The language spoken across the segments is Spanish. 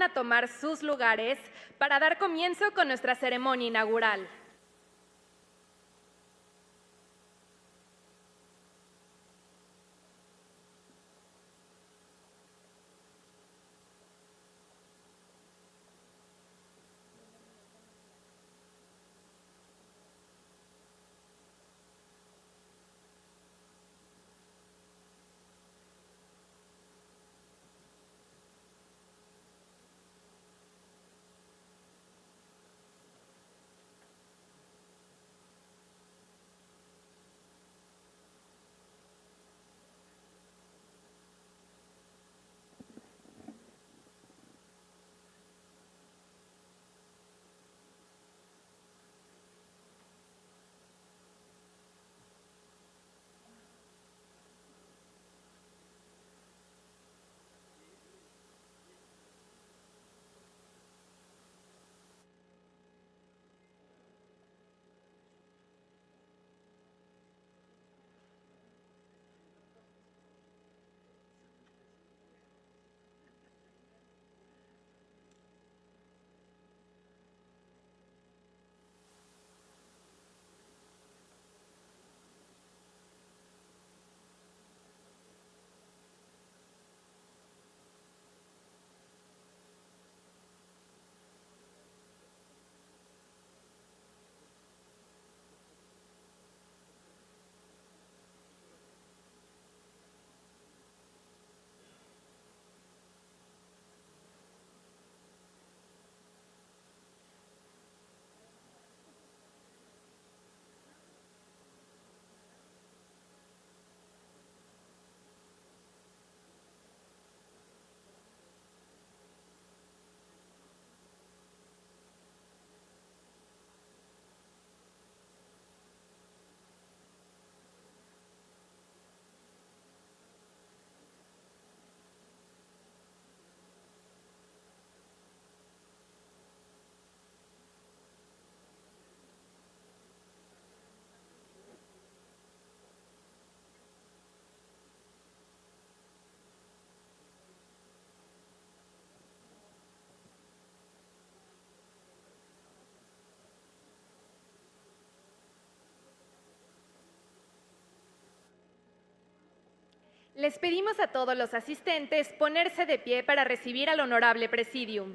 a tomar sus lugares para dar comienzo con nuestra ceremonia inaugural. Les pedimos a todos los asistentes ponerse de pie para recibir al Honorable Presidium.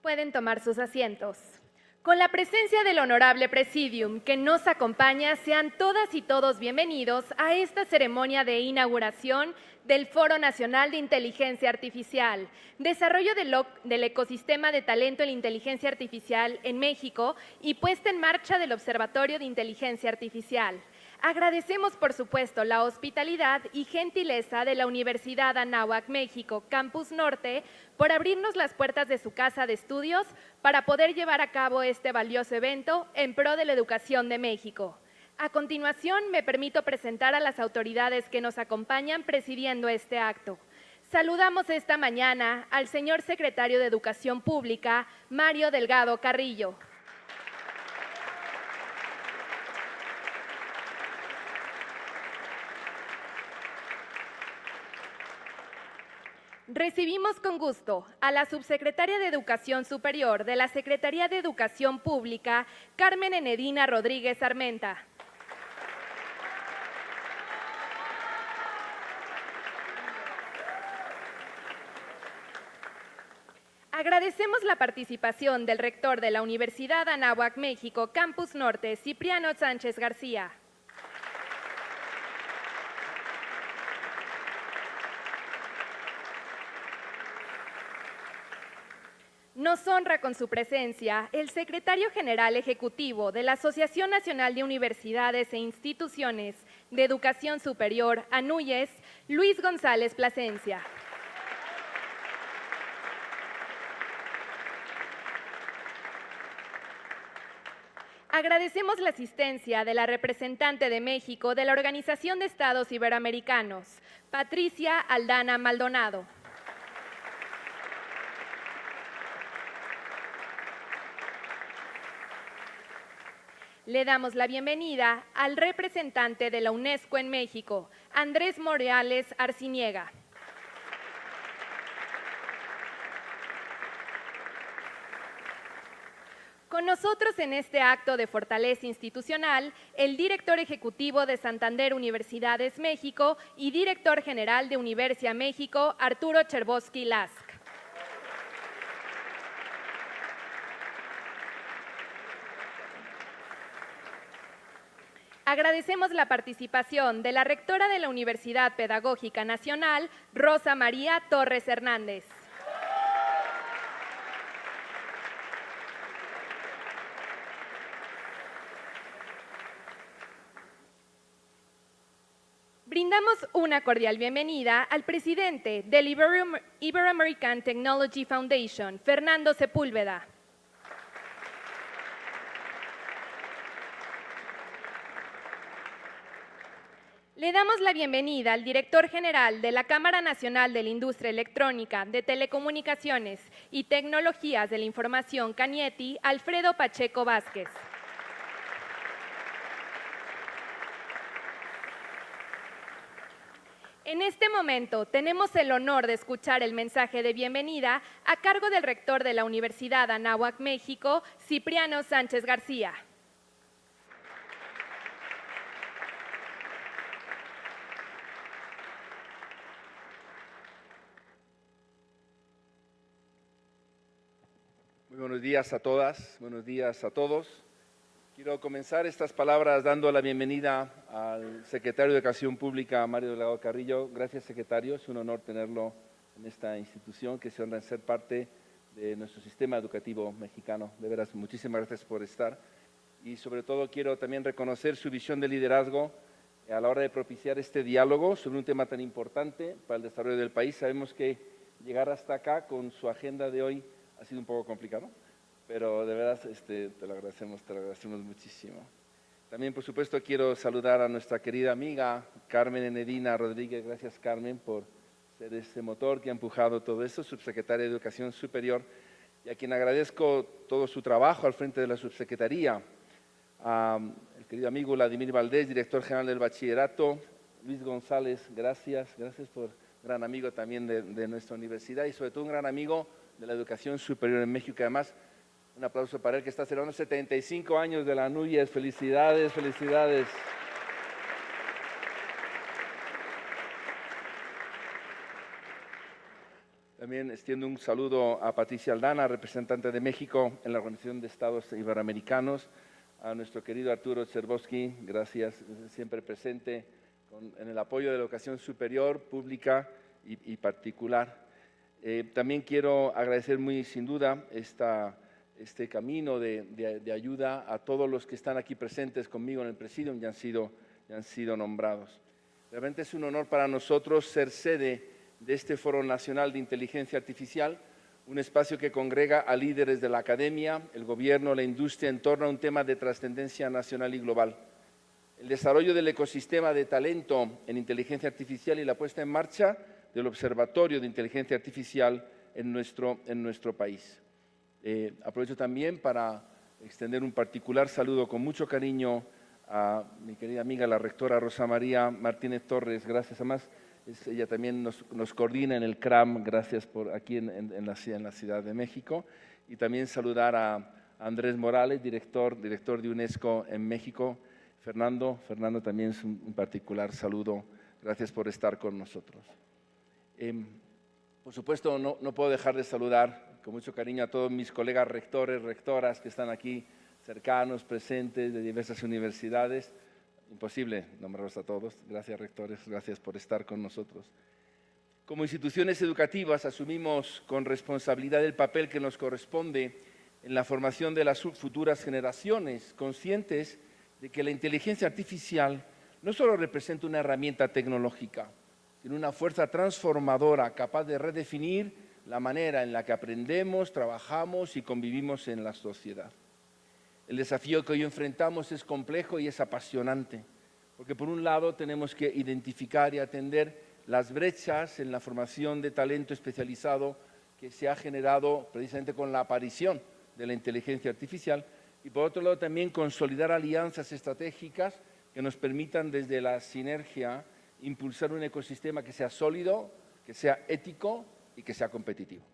Pueden tomar sus asientos. Con la presencia del Honorable Presidium que nos acompaña, sean todas y todos bienvenidos a esta ceremonia de inauguración del Foro Nacional de Inteligencia Artificial, desarrollo del ecosistema de talento en la inteligencia artificial en México y puesta en marcha del Observatorio de Inteligencia Artificial. Agradecemos, por supuesto, la hospitalidad y gentileza de la Universidad Anáhuac México, Campus Norte, por abrirnos las puertas de su casa de estudios para poder llevar a cabo este valioso evento en pro de la educación de México. A continuación, me permito presentar a las autoridades que nos acompañan presidiendo este acto. Saludamos esta mañana al señor Secretario de Educación Pública, Mario Delgado Carrillo. Recibimos con gusto a la Subsecretaria de Educación Superior de la Secretaría de Educación Pública, Carmen Enedina Rodríguez Armenta. Agradecemos la participación del rector de la Universidad Anáhuac México, Campus Norte, Cipriano Sánchez García. Nos honra con su presencia el secretario general ejecutivo de la Asociación Nacional de Universidades e Instituciones de Educación Superior, ANUYES, Luis González Plasencia. Agradecemos la asistencia de la representante de México de la Organización de Estados Iberoamericanos, Patricia Aldana Maldonado. Le damos la bienvenida al representante de la UNESCO en México, Andrés Morales Arciniega. Con nosotros en este acto de fortaleza institucional, el director ejecutivo de Santander Universidades México y director general de Universia México, Arturo Chervosky Lask. Agradecemos la participación de la rectora de la Universidad Pedagógica Nacional, Rosa María Torres Hernández. Brindamos una cordial bienvenida al presidente del Ibero-American Technology Foundation, Fernando Sepúlveda. Le damos la bienvenida al director general de la Cámara Nacional de la Industria Electrónica, de Telecomunicaciones y Tecnologías de la Información, Canieti, Alfredo Pacheco Vázquez. En este momento tenemos el honor de escuchar el mensaje de bienvenida a cargo del rector de la Universidad Anáhuac, México, Cipriano Sánchez García. Muy buenos días a todas, buenos días a todos. Quiero comenzar estas palabras dando la bienvenida al secretario de Educación Pública, Mario Delgado Carrillo. Gracias, secretario. Es un honor tenerlo en esta institución que se honra en ser parte de nuestro sistema educativo mexicano. De veras, muchísimas gracias por estar. Y sobre todo quiero también reconocer su visión de liderazgo a la hora de propiciar este diálogo sobre un tema tan importante para el desarrollo del país. Sabemos que llegar hasta acá con su agenda de hoy ha sido un poco complicado, pero de verdad te lo agradecemos muchísimo. También, por supuesto, quiero saludar a nuestra querida amiga Carmen Enedina Rodríguez. Gracias, Carmen, por ser ese motor que ha empujado todo esto, subsecretaria de Educación Superior, y a quien agradezco todo su trabajo al frente de la subsecretaría. El querido amigo Vladimir Valdés, director general del Bachillerato. Luis González, gracias por gran amigo también de nuestra universidad y sobre todo un gran amigo de la educación superior en México, que además, un aplauso para él, que está celebrando 75 años de la NUYES. Felicidades, felicidades. También extiendo un saludo a Patricia Aldana, representante de México en la Organización de Estados Iberoamericanos, a nuestro querido Arturo Chervosky, gracias, siempre presente en el apoyo de la educación superior, pública y particular. También quiero agradecer muy sin duda este camino de ayuda a todos los que están aquí presentes conmigo en el Presidium y han sido nombrados. Realmente es un honor para nosotros ser sede de este Foro Nacional de Inteligencia Artificial, un espacio que congrega a líderes de la academia, el gobierno, la industria en torno a un tema de trascendencia nacional y global. El desarrollo del ecosistema de talento en inteligencia artificial y la puesta en marcha del Observatorio de Inteligencia Artificial en nuestro país. Aprovecho también para extender un particular saludo con mucho cariño a mi querida amiga, la rectora Rosa María Martínez Torres. Gracias, además, ella también nos coordina en el CRAM, gracias por aquí en la Ciudad de México. Y también saludar a Andrés Morales, director de UNESCO en México. Fernando también es un particular saludo. Gracias por estar con nosotros. Por supuesto, no puedo dejar de saludar con mucho cariño a todos mis colegas rectores, rectoras que están aquí cercanos, presentes, de diversas universidades. Imposible nombrarlos a todos. Gracias, rectores, gracias por estar con nosotros. Como instituciones educativas asumimos con responsabilidad el papel que nos corresponde en la formación de las futuras generaciones, conscientes de que la inteligencia artificial no solo representa una herramienta tecnológica, sino una fuerza transformadora capaz de redefinir la manera en la que aprendemos, trabajamos y convivimos en la sociedad. El desafío que hoy enfrentamos es complejo y es apasionante, porque por un lado tenemos que identificar y atender las brechas en la formación de talento especializado que se ha generado precisamente con la aparición de la inteligencia artificial, y por otro lado también consolidar alianzas estratégicas que nos permitan desde la sinergia impulsar un ecosistema que sea sólido, que sea ético y que sea competitivo.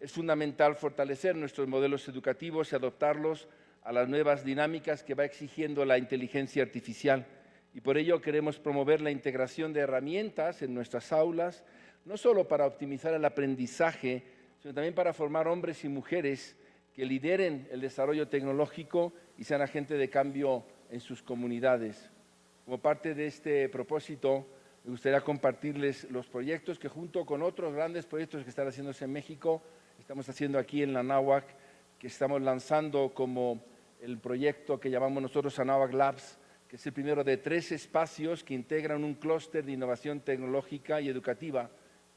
Es fundamental fortalecer nuestros modelos educativos y adaptarlos a las nuevas dinámicas que va exigiendo la inteligencia artificial. Y por ello queremos promover la integración de herramientas en nuestras aulas, no solo para optimizar el aprendizaje, sino también para formar hombres y mujeres que lideren el desarrollo tecnológico y sean agentes de cambio en sus comunidades. Como parte de este propósito, me gustaría compartirles los proyectos que junto con otros grandes proyectos que están haciéndose en México, estamos haciendo aquí en la Anáhuac, que estamos lanzando como el proyecto que llamamos nosotros Anáhuac Labs, que es el primero de 3 espacios que integran un clúster de innovación tecnológica y educativa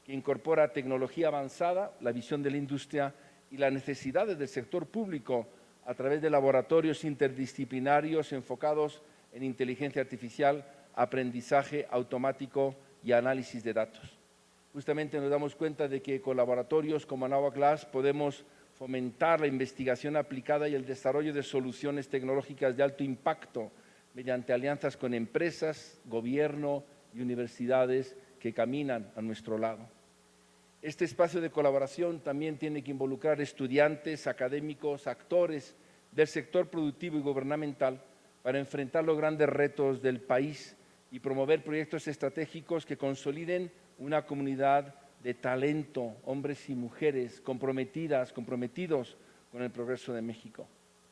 que incorpora tecnología avanzada, la visión de la industria y las necesidades del sector público a través de laboratorios interdisciplinarios enfocados en inteligencia artificial aprendizaje automático y análisis de datos. Justamente nos damos cuenta de que con laboratorios como Anáhuac Labs podemos fomentar la investigación aplicada y el desarrollo de soluciones tecnológicas de alto impacto mediante alianzas con empresas, gobierno y universidades que caminan a nuestro lado. Este espacio de colaboración también tiene que involucrar estudiantes, académicos, actores del sector productivo y gubernamental para enfrentar los grandes retos del país y promover proyectos estratégicos que consoliden una comunidad de talento, hombres y mujeres comprometidos con el progreso de México.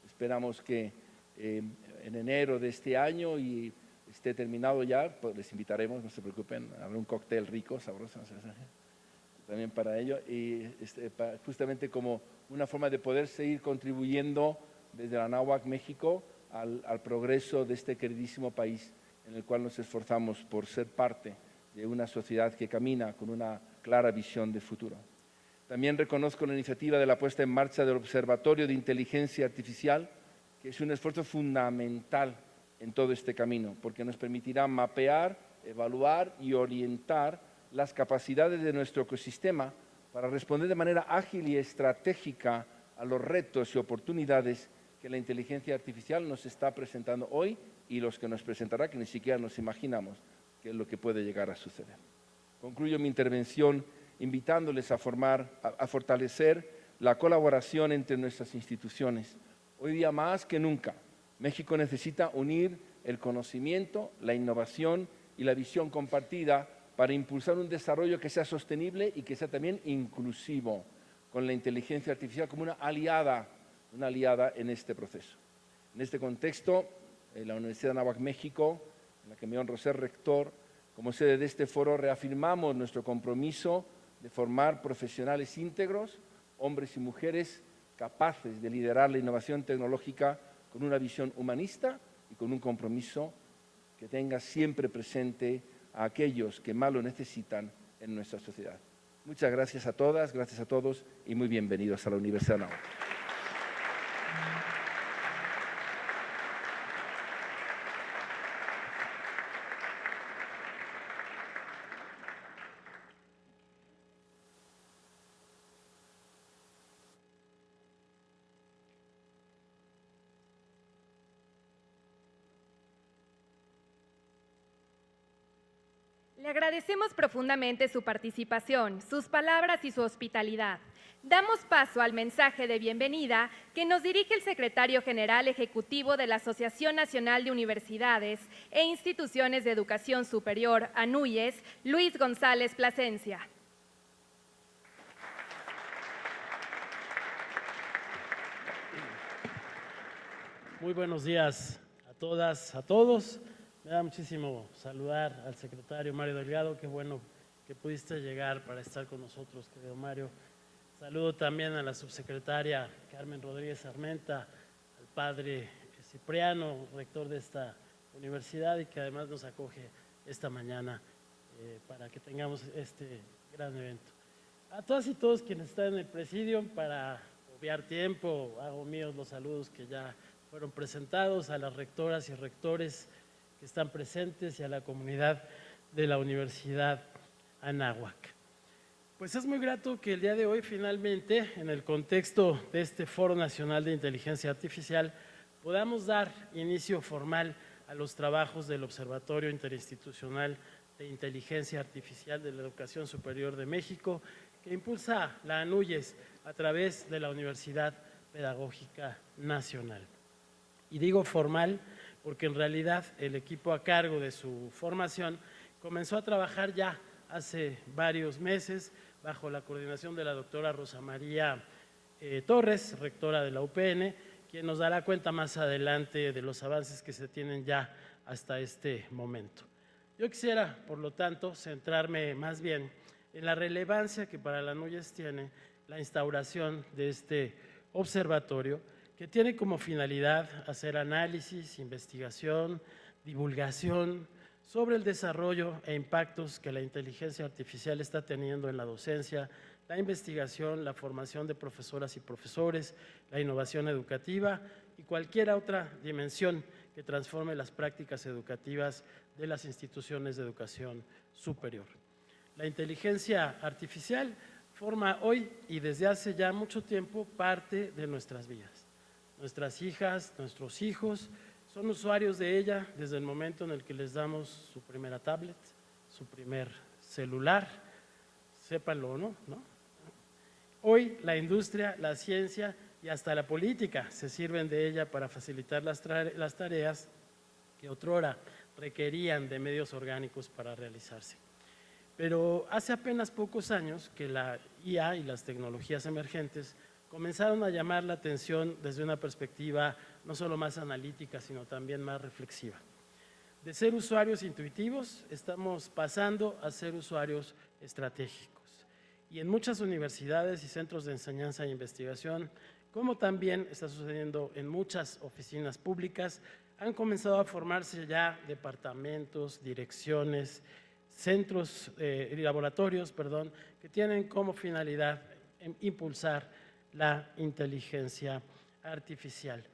Esperamos que en enero de este año y esté terminado ya, pues les invitaremos, no se preocupen, habrá un cóctel rico, sabroso, también para ello, y justamente como una forma de poder seguir contribuyendo desde la Anáhuac México al progreso de este queridísimo país en el cual nos esforzamos por ser parte de una sociedad que camina con una clara visión de futuro. También reconozco la iniciativa de la puesta en marcha del Observatorio de Inteligencia Artificial, que es un esfuerzo fundamental en todo este camino, porque nos permitirá mapear, evaluar y orientar las capacidades de nuestro ecosistema para responder de manera ágil y estratégica a los retos y oportunidades que la inteligencia artificial nos está presentando hoy y los que nos presentará, que ni siquiera nos imaginamos que es lo que puede llegar a suceder. Concluyo mi intervención invitándoles a fortalecer la colaboración entre nuestras instituciones. Hoy día más que nunca, México necesita unir el conocimiento, la innovación y la visión compartida para impulsar un desarrollo que sea sostenible y que sea también inclusivo, con la inteligencia artificial como una aliada en este proceso. En este contexto, la Universidad de Anáhuac México, en la que me honro ser rector, como sede de este foro, reafirmamos nuestro compromiso de formar profesionales íntegros, hombres y mujeres capaces de liderar la innovación tecnológica con una visión humanista y con un compromiso que tenga siempre presente a aquellos que más lo necesitan en nuestra sociedad. Muchas gracias a todas, gracias a todos y muy bienvenidos a la Universidad de Anáhuac. Le agradecemos profundamente su participación, sus palabras y su hospitalidad. Damos paso al mensaje de bienvenida que nos dirige el secretario general ejecutivo de la Asociación Nacional de Universidades e Instituciones de Educación Superior, ANUYES, Luis González Plasencia. Muy buenos días a todas, a todos. Me da muchísimo saludar al secretario Mario Delgado. Qué bueno que pudiste llegar para estar con nosotros, querido Mario. Saludo también a la subsecretaria Carmen Rodríguez Armenta, al padre Cipriano, rector de esta universidad y que además nos acoge esta mañana para que tengamos este gran evento. A todas y todos quienes están en el presidio, para obviar tiempo, hago míos los saludos que ya fueron presentados, a las rectoras y rectores que están presentes y a la comunidad de la Universidad Anáhuac. Pues es muy grato que el día de hoy finalmente, en el contexto de este Foro Nacional de Inteligencia Artificial, podamos dar inicio formal a los trabajos del Observatorio Interinstitucional de Inteligencia Artificial de la Educación Superior de México, que impulsa la ANUYES a través de la Universidad Pedagógica Nacional. Y digo formal porque en realidad el equipo a cargo de su formación comenzó a trabajar ya hace varios meses bajo la coordinación de la doctora Rosa María Torres, rectora de la UPN, quien nos dará cuenta más adelante de los avances que se tienen ya hasta este momento. Yo quisiera, por lo tanto, centrarme más bien en la relevancia que para la ANUYES tiene la instauración de este observatorio, que tiene como finalidad hacer análisis, investigación, divulgación sobre el desarrollo e impactos que la inteligencia artificial está teniendo en la docencia, la investigación, la formación de profesoras y profesores, la innovación educativa y cualquier otra dimensión que transforme las prácticas educativas de las instituciones de educación superior. La inteligencia artificial forma hoy y desde hace ya mucho tiempo parte de nuestras vidas. Nuestras hijas, nuestros hijos son usuarios de ella desde el momento en el que les damos su primera tablet, su primer celular, sépanlo o no, ¿no? Hoy la industria, la ciencia y hasta la política se sirven de ella para facilitar las tareas que otrora requerían de medios orgánicos para realizarse. Pero hace apenas pocos años que la IA y las tecnologías emergentes comenzaron a llamar la atención desde una perspectiva no solo más analítica, sino también más reflexiva. De ser usuarios intuitivos, estamos pasando a ser usuarios estratégicos. Y en muchas universidades y centros de enseñanza e investigación, como también está sucediendo en muchas oficinas públicas, han comenzado a formarse ya departamentos, direcciones, centros y laboratorios, que tienen como finalidad impulsar la inteligencia artificial.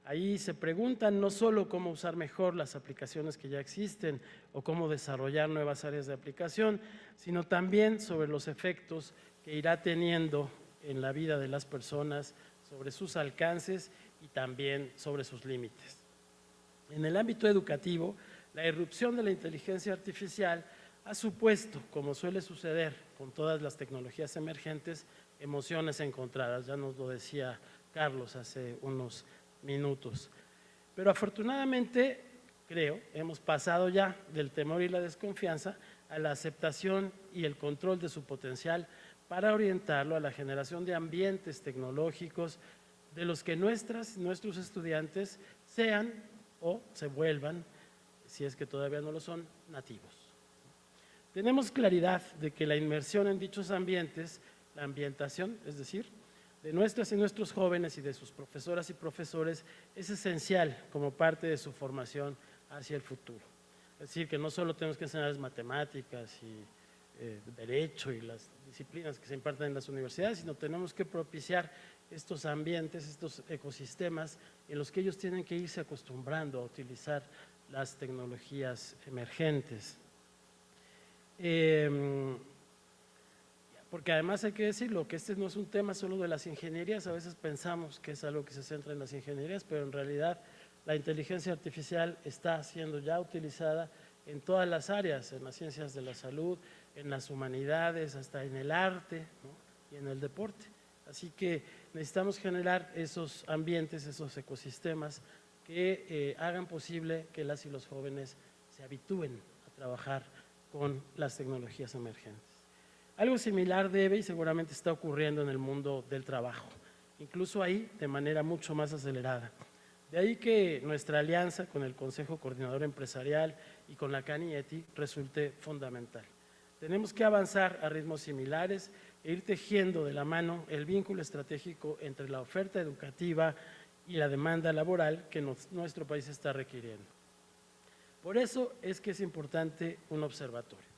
Ahí se preguntan no solo cómo usar mejor las aplicaciones que ya existen o cómo desarrollar nuevas áreas de aplicación, sino también sobre los efectos que irá teniendo en la vida de las personas, sobre sus alcances y también sobre sus límites. En el ámbito educativo, la irrupción de la inteligencia artificial ha supuesto, como suele suceder con todas las tecnologías emergentes, emociones encontradas. Ya nos lo decía Carlos hace unos minutos. Pero afortunadamente, creo, hemos pasado ya del temor y la desconfianza a la aceptación y el control de su potencial para orientarlo a la generación de ambientes tecnológicos de los que nuestros estudiantes sean o se vuelvan, si es que todavía no lo son, nativos. Tenemos claridad de que la inmersión en dichos ambientes, la ambientación, es decir, de nuestras y nuestros jóvenes y de sus profesoras y profesores, es esencial como parte de su formación hacia el futuro. Es decir, que no solo tenemos que enseñar matemáticas y derecho y las disciplinas que se imparten en las universidades, sino tenemos que propiciar estos ambientes, estos ecosistemas en los que ellos tienen que irse acostumbrando a utilizar las tecnologías emergentes. Porque además hay que decirlo, que este no es un tema solo de las ingenierías, a veces pensamos que es algo que se centra en las ingenierías, pero en realidad la inteligencia artificial está siendo ya utilizada en todas las áreas, en las ciencias de la salud, en las humanidades, hasta en el arte, ¿no? Y en el deporte. Así que necesitamos generar esos ambientes, esos ecosistemas que hagan posible que las y los jóvenes se habitúen a trabajar con las tecnologías emergentes. Algo similar debe y seguramente está ocurriendo en el mundo del trabajo, incluso ahí de manera mucho más acelerada. De ahí que nuestra alianza con el Consejo Coordinador Empresarial y con la CANIETI resulte fundamental. Tenemos que avanzar a ritmos similares e ir tejiendo de la mano el vínculo estratégico entre la oferta educativa y la demanda laboral que nuestro país está requiriendo. Por eso es que es importante un observatorio.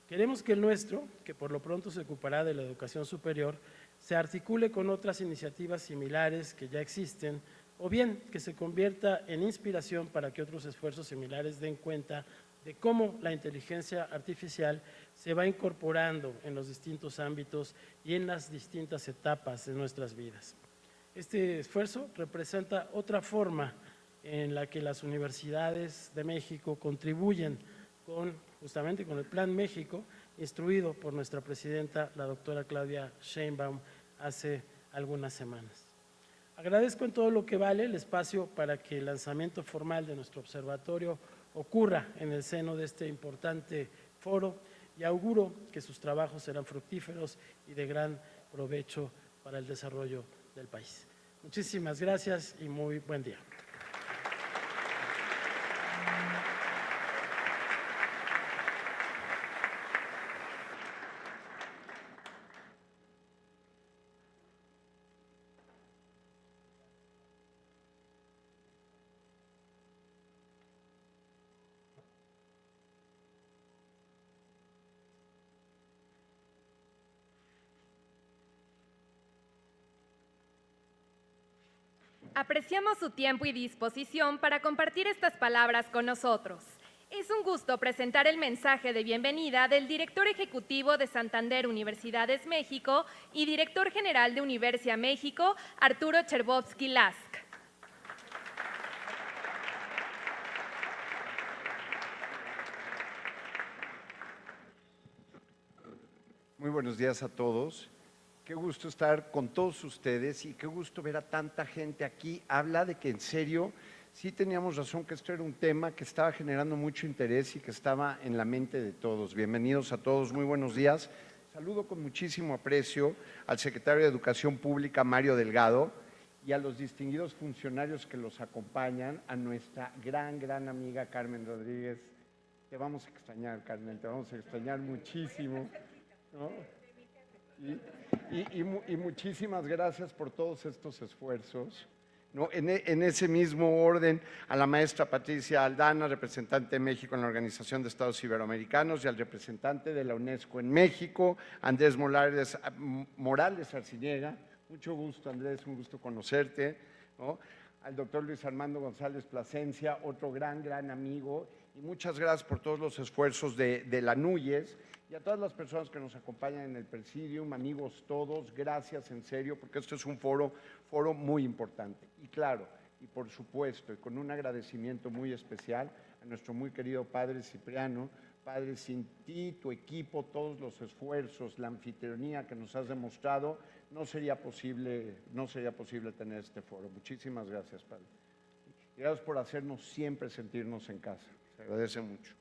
Queremos que el nuestro, que por lo pronto se ocupará de la educación superior, se articule con otras iniciativas similares que ya existen, o bien que se convierta en inspiración para que otros esfuerzos similares den cuenta de cómo la inteligencia artificial se va incorporando en los distintos ámbitos y en las distintas etapas de nuestras vidas. Este esfuerzo representa otra forma en la que las universidades de México contribuyen justamente con el Plan México, instruido por nuestra presidenta, la doctora Claudia Sheinbaum, hace algunas semanas. Agradezco en todo lo que vale el espacio para que el lanzamiento formal de nuestro observatorio ocurra en el seno de este importante foro y auguro que sus trabajos serán fructíferos y de gran provecho para el desarrollo del país. Muchísimas gracias y muy buen día. Apreciamos su tiempo y disposición para compartir estas palabras con nosotros. Es un gusto presentar el mensaje de bienvenida del director ejecutivo de Santander Universidades México y director general de Universia México, Arturo Chervovsky Lask. Muy buenos días a todos. Qué gusto estar con todos ustedes y qué gusto ver a tanta gente aquí. Habla de que en serio sí teníamos razón, que esto era un tema que estaba generando mucho interés y que estaba en la mente de todos. Bienvenidos a todos, muy buenos días. Saludo con muchísimo aprecio al secretario de Educación Pública, Mario Delgado, y a los distinguidos funcionarios que los acompañan, a nuestra gran amiga Carmen Rodríguez. Te vamos a extrañar, Carmen, te vamos a extrañar muchísimo, ¿no? Y muchísimas gracias por todos estos esfuerzos, ¿no? En ese mismo orden, a la maestra Patricia Aldana, representante de México en la Organización de Estados Iberoamericanos, y al representante de la UNESCO en México, Andrés Morales Arciniega. Mucho gusto, Andrés, un gusto conocerte, ¿no? Al doctor Luis Armando González Plasencia, otro gran amigo, y muchas gracias por todos los esfuerzos de la NUYES, y a todas las personas que nos acompañan en el Presidium, amigos todos, gracias en serio, porque esto es un foro muy importante. Y claro, y por supuesto, y con un agradecimiento muy especial a nuestro muy querido padre Cipriano. Padre, sin ti, tu equipo, todos los esfuerzos, la anfitrionía que nos has demostrado, no sería posible tener este foro. Muchísimas gracias, padre. Gracias por hacernos siempre sentirnos en casa. Se agradece mucho.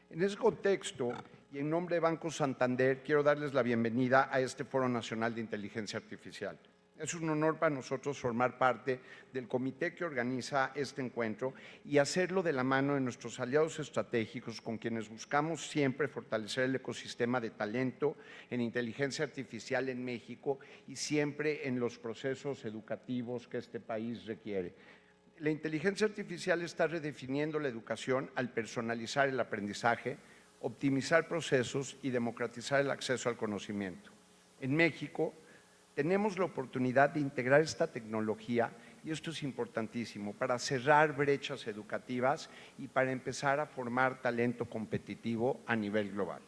En ese contexto, y en nombre de Banco Santander, quiero darles la bienvenida a este Foro Nacional de Inteligencia Artificial. Es un honor para nosotros formar parte del comité que organiza este encuentro y hacerlo de la mano de nuestros aliados estratégicos, con quienes buscamos siempre fortalecer el ecosistema de talento en inteligencia artificial en México y siempre en los procesos educativos que este país requiere. La inteligencia artificial está redefiniendo la educación al personalizar el aprendizaje, optimizar procesos y democratizar el acceso al conocimiento. En México tenemos la oportunidad de integrar esta tecnología, y esto es importantísimo, para cerrar brechas educativas y para empezar a formar talento competitivo a nivel global.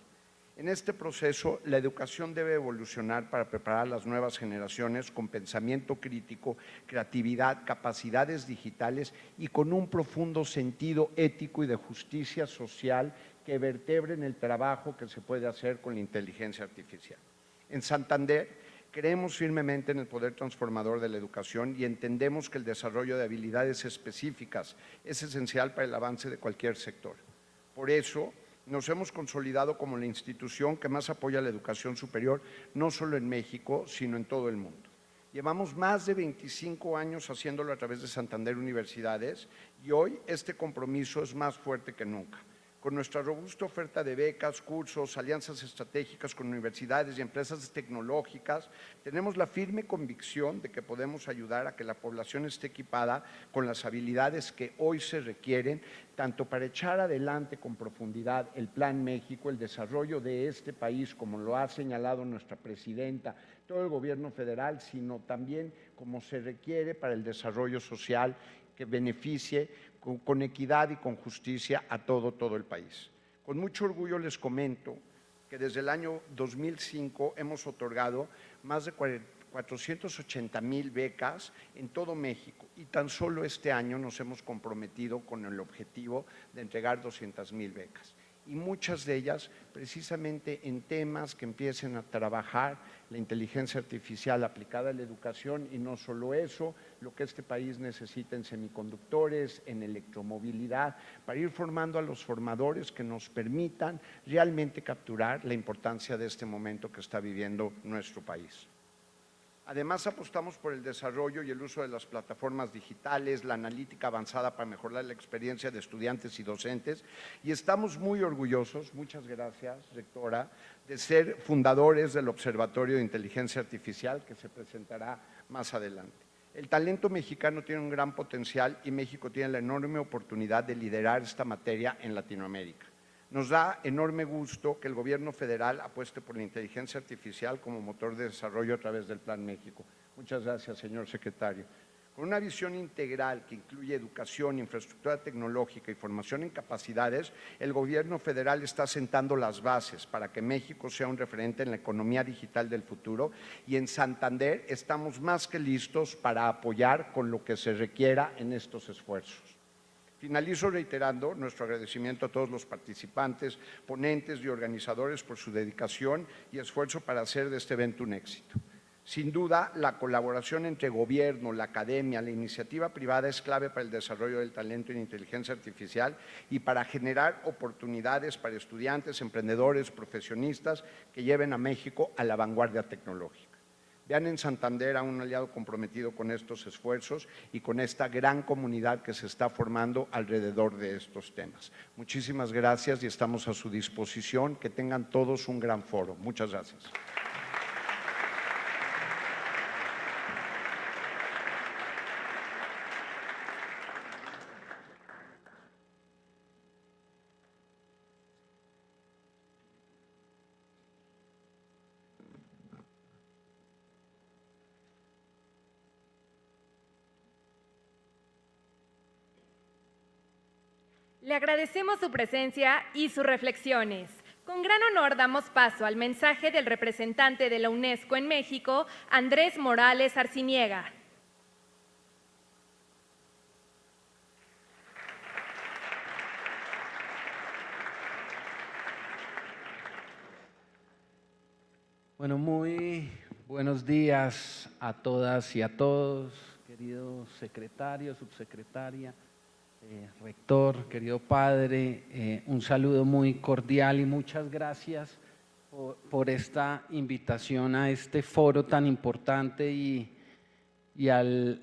En este proceso, la educación debe evolucionar para preparar a las nuevas generaciones con pensamiento crítico, creatividad, capacidades digitales y con un profundo sentido ético y de justicia social que vertebren el trabajo que se puede hacer con la inteligencia artificial. En Santander, creemos firmemente en el poder transformador de la educación y entendemos que el desarrollo de habilidades específicas es esencial para el avance de cualquier sector. Por eso, nos hemos consolidado como la institución que más apoya la educación superior, no solo en México, sino en todo el mundo. Llevamos más de 25 años haciéndolo a través de Santander Universidades y hoy este compromiso es más fuerte que nunca. Con nuestra robusta oferta de becas, cursos, alianzas estratégicas con universidades y empresas tecnológicas, tenemos la firme convicción de que podemos ayudar a que la población esté equipada con las habilidades que hoy se requieren, tanto para echar adelante con profundidad el Plan México, el desarrollo de este país, como lo ha señalado nuestra presidenta, todo el gobierno federal, sino también como se requiere para el desarrollo social que beneficie con equidad y con justicia a todo el país. Con mucho orgullo les comento que desde el año 2005 hemos otorgado más de 480,000 becas en todo México y tan solo este año nos hemos comprometido con el objetivo de entregar 200,000 becas. Y muchas de ellas precisamente en temas que empiecen a trabajar la inteligencia artificial aplicada a la educación y no solo eso, lo que este país necesita en semiconductores, en electromovilidad, para ir formando a los formadores que nos permitan realmente capturar la importancia de este momento que está viviendo nuestro país. Además, apostamos por el desarrollo y el uso de las plataformas digitales, la analítica avanzada para mejorar la experiencia de estudiantes y docentes, y estamos muy orgullosos, muchas gracias, rectora, de ser fundadores del Observatorio de Inteligencia Artificial que se presentará más adelante. El talento mexicano tiene un gran potencial y México tiene la enorme oportunidad de liderar esta materia en Latinoamérica. Nos da enorme gusto que el gobierno federal apueste por la inteligencia artificial como motor de desarrollo a través del Plan México. Muchas gracias, señor secretario. Con una visión integral que incluye educación, infraestructura tecnológica y formación en capacidades, el gobierno federal está sentando las bases para que México sea un referente en la economía digital del futuro, y en Santander estamos más que listos para apoyar con lo que se requiera en estos esfuerzos. Finalizo reiterando nuestro agradecimiento a todos los participantes, ponentes y organizadores por su dedicación y esfuerzo para hacer de este evento un éxito. Sin duda, la colaboración entre gobierno, la academia, la iniciativa privada es clave para el desarrollo del talento en inteligencia artificial y para generar oportunidades para estudiantes, emprendedores, profesionistas que lleven a México a la vanguardia tecnológica. Vean en Santander a un aliado comprometido con estos esfuerzos y con esta gran comunidad que se está formando alrededor de estos temas. Muchísimas gracias y estamos a su disposición. Que tengan todos un gran foro. Muchas gracias. Le agradecemos su presencia y sus reflexiones. Con gran honor damos paso al mensaje del representante de la UNESCO en México, Andrés Morales Arciniega. Bueno, muy buenos días a todas y a todos, querido secretario, subsecretaria, rector, querido padre, un saludo muy cordial y muchas gracias por esta invitación a este foro tan importante y al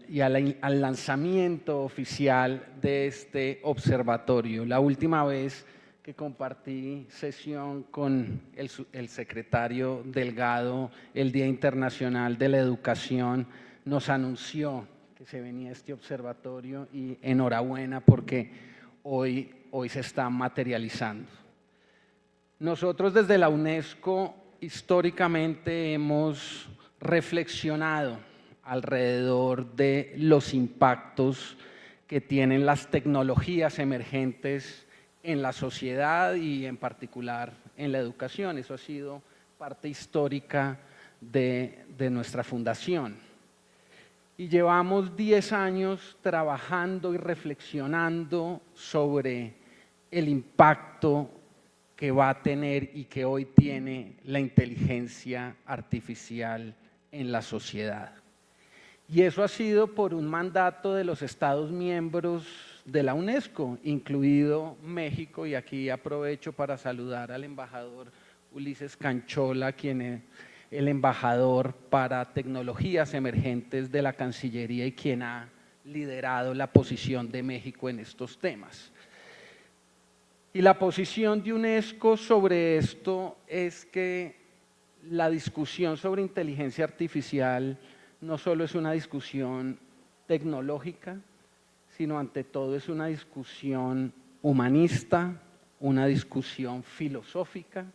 lanzamiento oficial de este observatorio. La última vez que compartí sesión con el secretario Delgado, el Día Internacional de la Educación, nos anunció que se venía este observatorio y enhorabuena porque hoy se está materializando. Nosotros desde la UNESCO históricamente hemos reflexionado alrededor de los impactos que tienen las tecnologías emergentes en la sociedad y en particular en la educación. Eso ha sido parte histórica de nuestra fundación. Y llevamos 10 años trabajando y reflexionando sobre el impacto que va a tener y que hoy tiene la inteligencia artificial en la sociedad. Y eso ha sido por un mandato de los Estados miembros de la UNESCO, incluido México, y aquí aprovecho para saludar al embajador Ulises Canchola, quien es el embajador para tecnologías emergentes de la Cancillería y quien ha liderado la posición de México en estos temas. Y la posición de UNESCO sobre esto es que la discusión sobre inteligencia artificial no solo es una discusión tecnológica, sino ante todo es una discusión humanista, una discusión filosófica,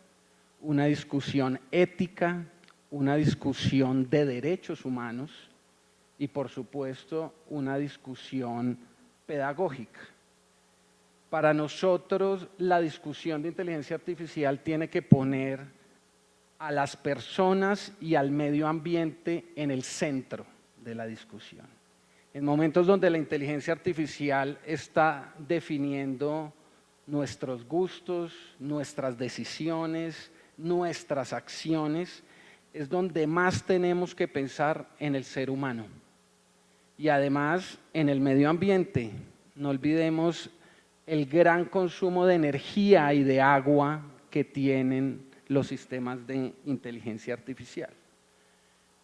una discusión ética, una discusión de derechos humanos y, por supuesto, una discusión pedagógica. Para nosotros, la discusión de inteligencia artificial tiene que poner a las personas y al medio ambiente en el centro de la discusión. En momentos donde la inteligencia artificial está definiendo nuestros gustos, nuestras decisiones, nuestras acciones, es donde más tenemos que pensar en el ser humano y además en el medio ambiente. No olvidemos el gran consumo de energía y de agua que tienen los sistemas de inteligencia artificial.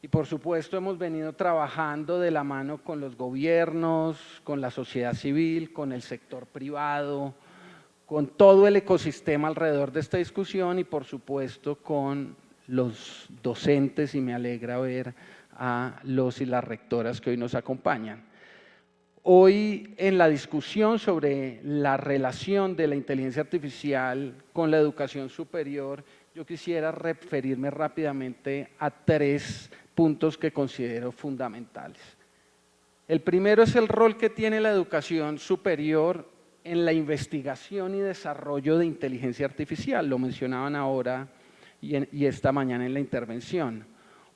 Y por supuesto hemos venido trabajando de la mano con los gobiernos, con la sociedad civil, con el sector privado, con todo el ecosistema alrededor de esta discusión y por supuesto con los docentes, y me alegra ver a los y las rectoras que hoy nos acompañan. Hoy en la discusión sobre la relación de la inteligencia artificial con la educación superior, yo quisiera referirme rápidamente a 3 puntos que considero fundamentales. El primero es el rol que tiene la educación superior en la investigación y desarrollo de inteligencia artificial. Lo mencionaban ahora y esta mañana en la intervención.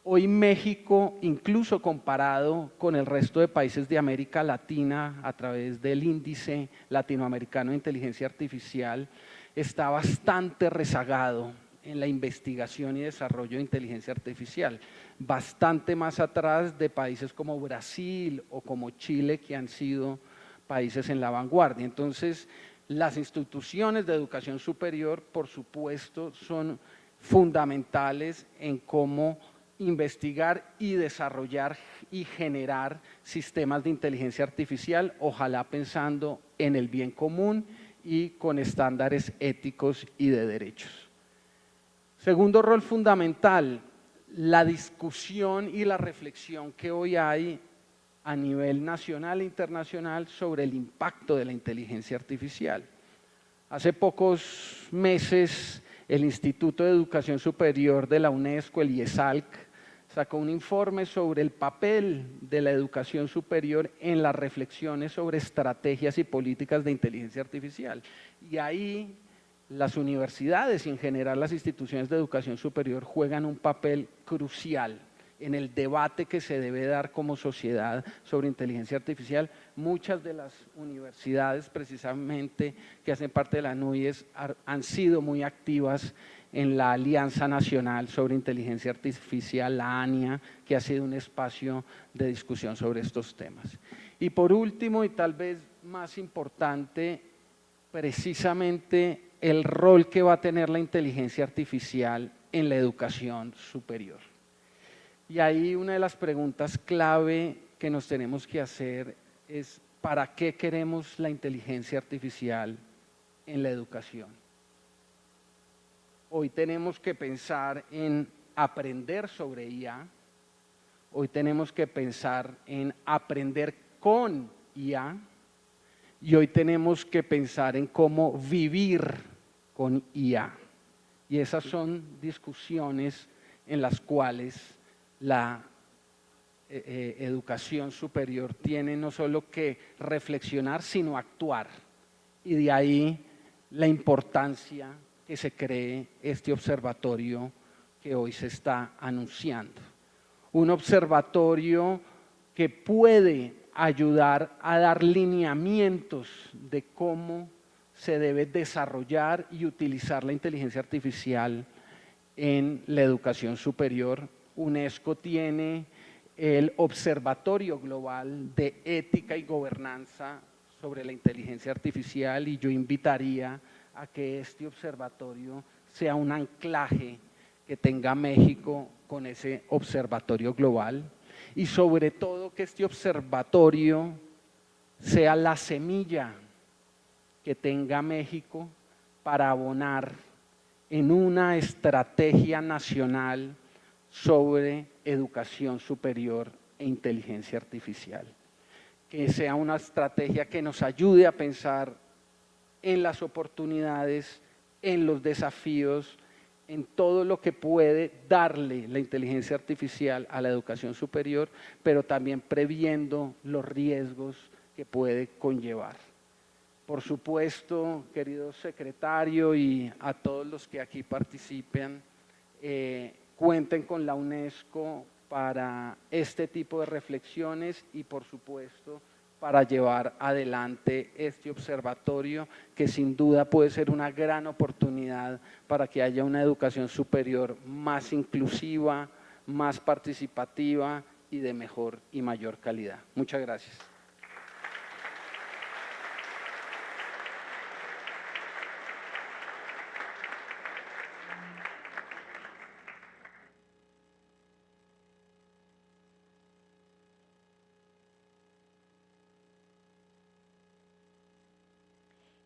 Hoy México, incluso comparado con el resto de países de América Latina a través del Índice Latinoamericano de Inteligencia Artificial, está bastante rezagado en la investigación y desarrollo de inteligencia artificial, bastante más atrás de países como Brasil o como Chile, que han sido países en la vanguardia. Entonces, las instituciones de educación superior, por supuesto, son fundamentales en cómo investigar y desarrollar y generar sistemas de inteligencia artificial, ojalá pensando en el bien común y con estándares éticos y de derechos. Segundo rol fundamental, la discusión y la reflexión que hoy hay a nivel nacional e internacional sobre el impacto de la inteligencia artificial. Hace pocos meses el Instituto de Educación Superior de la UNESCO, el IESALC, sacó un informe sobre el papel de la educación superior en las reflexiones sobre estrategias y políticas de inteligencia artificial. Y ahí las universidades y en general las instituciones de educación superior juegan un papel crucial en el debate que se debe dar como sociedad sobre inteligencia artificial. Muchas de las universidades precisamente que hacen parte de la NUIES han sido muy activas en la Alianza Nacional sobre Inteligencia Artificial, la ANIA, que ha sido un espacio de discusión sobre estos temas. Y por último, y tal vez más importante, precisamente el rol que va a tener la inteligencia artificial en la educación superior. Y ahí una de las preguntas clave que nos tenemos que hacer es ¿para qué queremos la inteligencia artificial en la educación? Hoy tenemos que pensar en aprender sobre IA, hoy tenemos que pensar en aprender con IA y hoy tenemos que pensar en cómo vivir con IA. Y esas son discusiones en las cuales la educación superior tiene no solo que reflexionar, sino actuar. Y de ahí la importancia que se cree este observatorio que hoy se está anunciando. Un observatorio que puede ayudar a dar lineamientos de cómo se debe desarrollar y utilizar la inteligencia artificial en la educación superior. UNESCO tiene el Observatorio Global de Ética y Gobernanza sobre la Inteligencia Artificial y yo invitaría a que este observatorio sea un anclaje que tenga México con ese observatorio global y sobre todo que este observatorio sea la semilla que tenga México para abonar en una estrategia nacional sobre educación superior e inteligencia artificial. Que sea una estrategia que nos ayude a pensar en las oportunidades, en los desafíos, en todo lo que puede darle la inteligencia artificial a la educación superior, pero también previendo los riesgos que puede conllevar. Por supuesto, querido secretario y a todos los que aquí participen, cuenten con la UNESCO para este tipo de reflexiones y por supuesto para llevar adelante este observatorio que sin duda puede ser una gran oportunidad para que haya una educación superior más inclusiva, más participativa y de mejor y mayor calidad. Muchas gracias.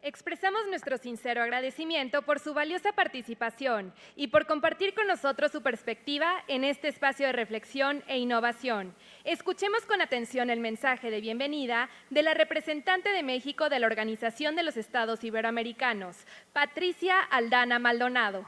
Expresamos nuestro sincero agradecimiento por su valiosa participación y por compartir con nosotros su perspectiva en este espacio de reflexión e innovación. Escuchemos con atención el mensaje de bienvenida de la representante de México de la Organización de los Estados Iberoamericanos, Patricia Aldana Maldonado.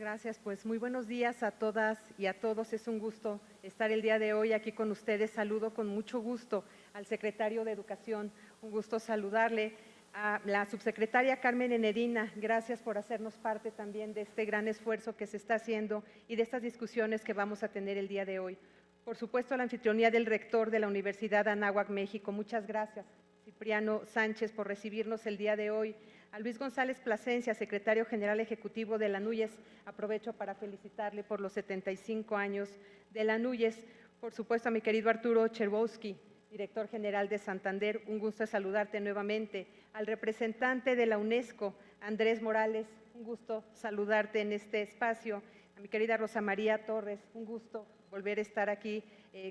gracias. Pues muy buenos días a todas y a todos. Es un gusto estar el día de hoy aquí con ustedes. Saludo con mucho gusto al secretario de Educación. Un gusto saludarle. A la subsecretaria Carmen Enedina, gracias por hacernos parte también de este gran esfuerzo que se está haciendo y de estas discusiones que vamos a tener el día de hoy. Por supuesto, a la anfitrionía del rector de la Universidad Anáhuac, México. Muchas gracias, Cipriano Sánchez, por recibirnos el día de hoy. A Luis González Plasencia, secretario general ejecutivo de la NUYES, aprovecho para felicitarle por los 75 años de la NUYES. Por supuesto, a mi querido Arturo Cherwowski, director general de Santander, un gusto saludarte nuevamente. Al representante de la UNESCO, Andrés Morales, un gusto saludarte en este espacio. A mi querida Rosa María Torres, un gusto volver a estar aquí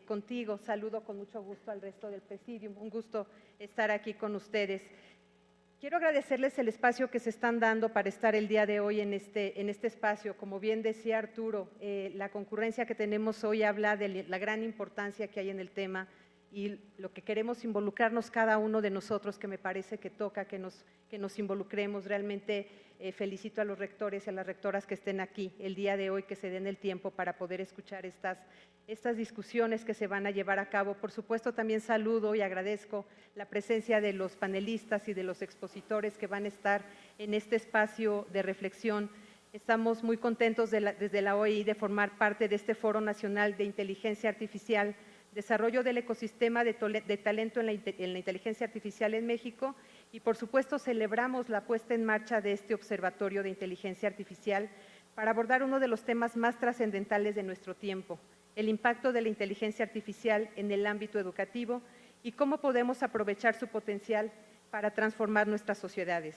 contigo. Saludo con mucho gusto al resto del presidium, un gusto estar aquí con ustedes. Quiero agradecerles el espacio que se están dando para estar el día de hoy en este espacio. Como bien decía Arturo, la concurrencia que tenemos hoy habla de la gran importancia que hay en el tema y lo que queremos involucrarnos cada uno de nosotros, que me parece que toca que nos involucremos. Realmente felicito a los rectores y a las rectoras que estén aquí el día de hoy, que se den el tiempo para poder escuchar estas discusiones que se van a llevar a cabo. Por supuesto, también saludo y agradezco la presencia de los panelistas y de los expositores que van a estar en este espacio de reflexión. Estamos muy contentos desde la OEI de formar parte de este Foro Nacional de Inteligencia Artificial, desarrollo del ecosistema de talento en la inteligencia artificial en México, y por supuesto celebramos la puesta en marcha de este Observatorio de Inteligencia Artificial para abordar uno de los temas más trascendentales de nuestro tiempo, el impacto de la inteligencia artificial en el ámbito educativo y cómo podemos aprovechar su potencial para transformar nuestras sociedades.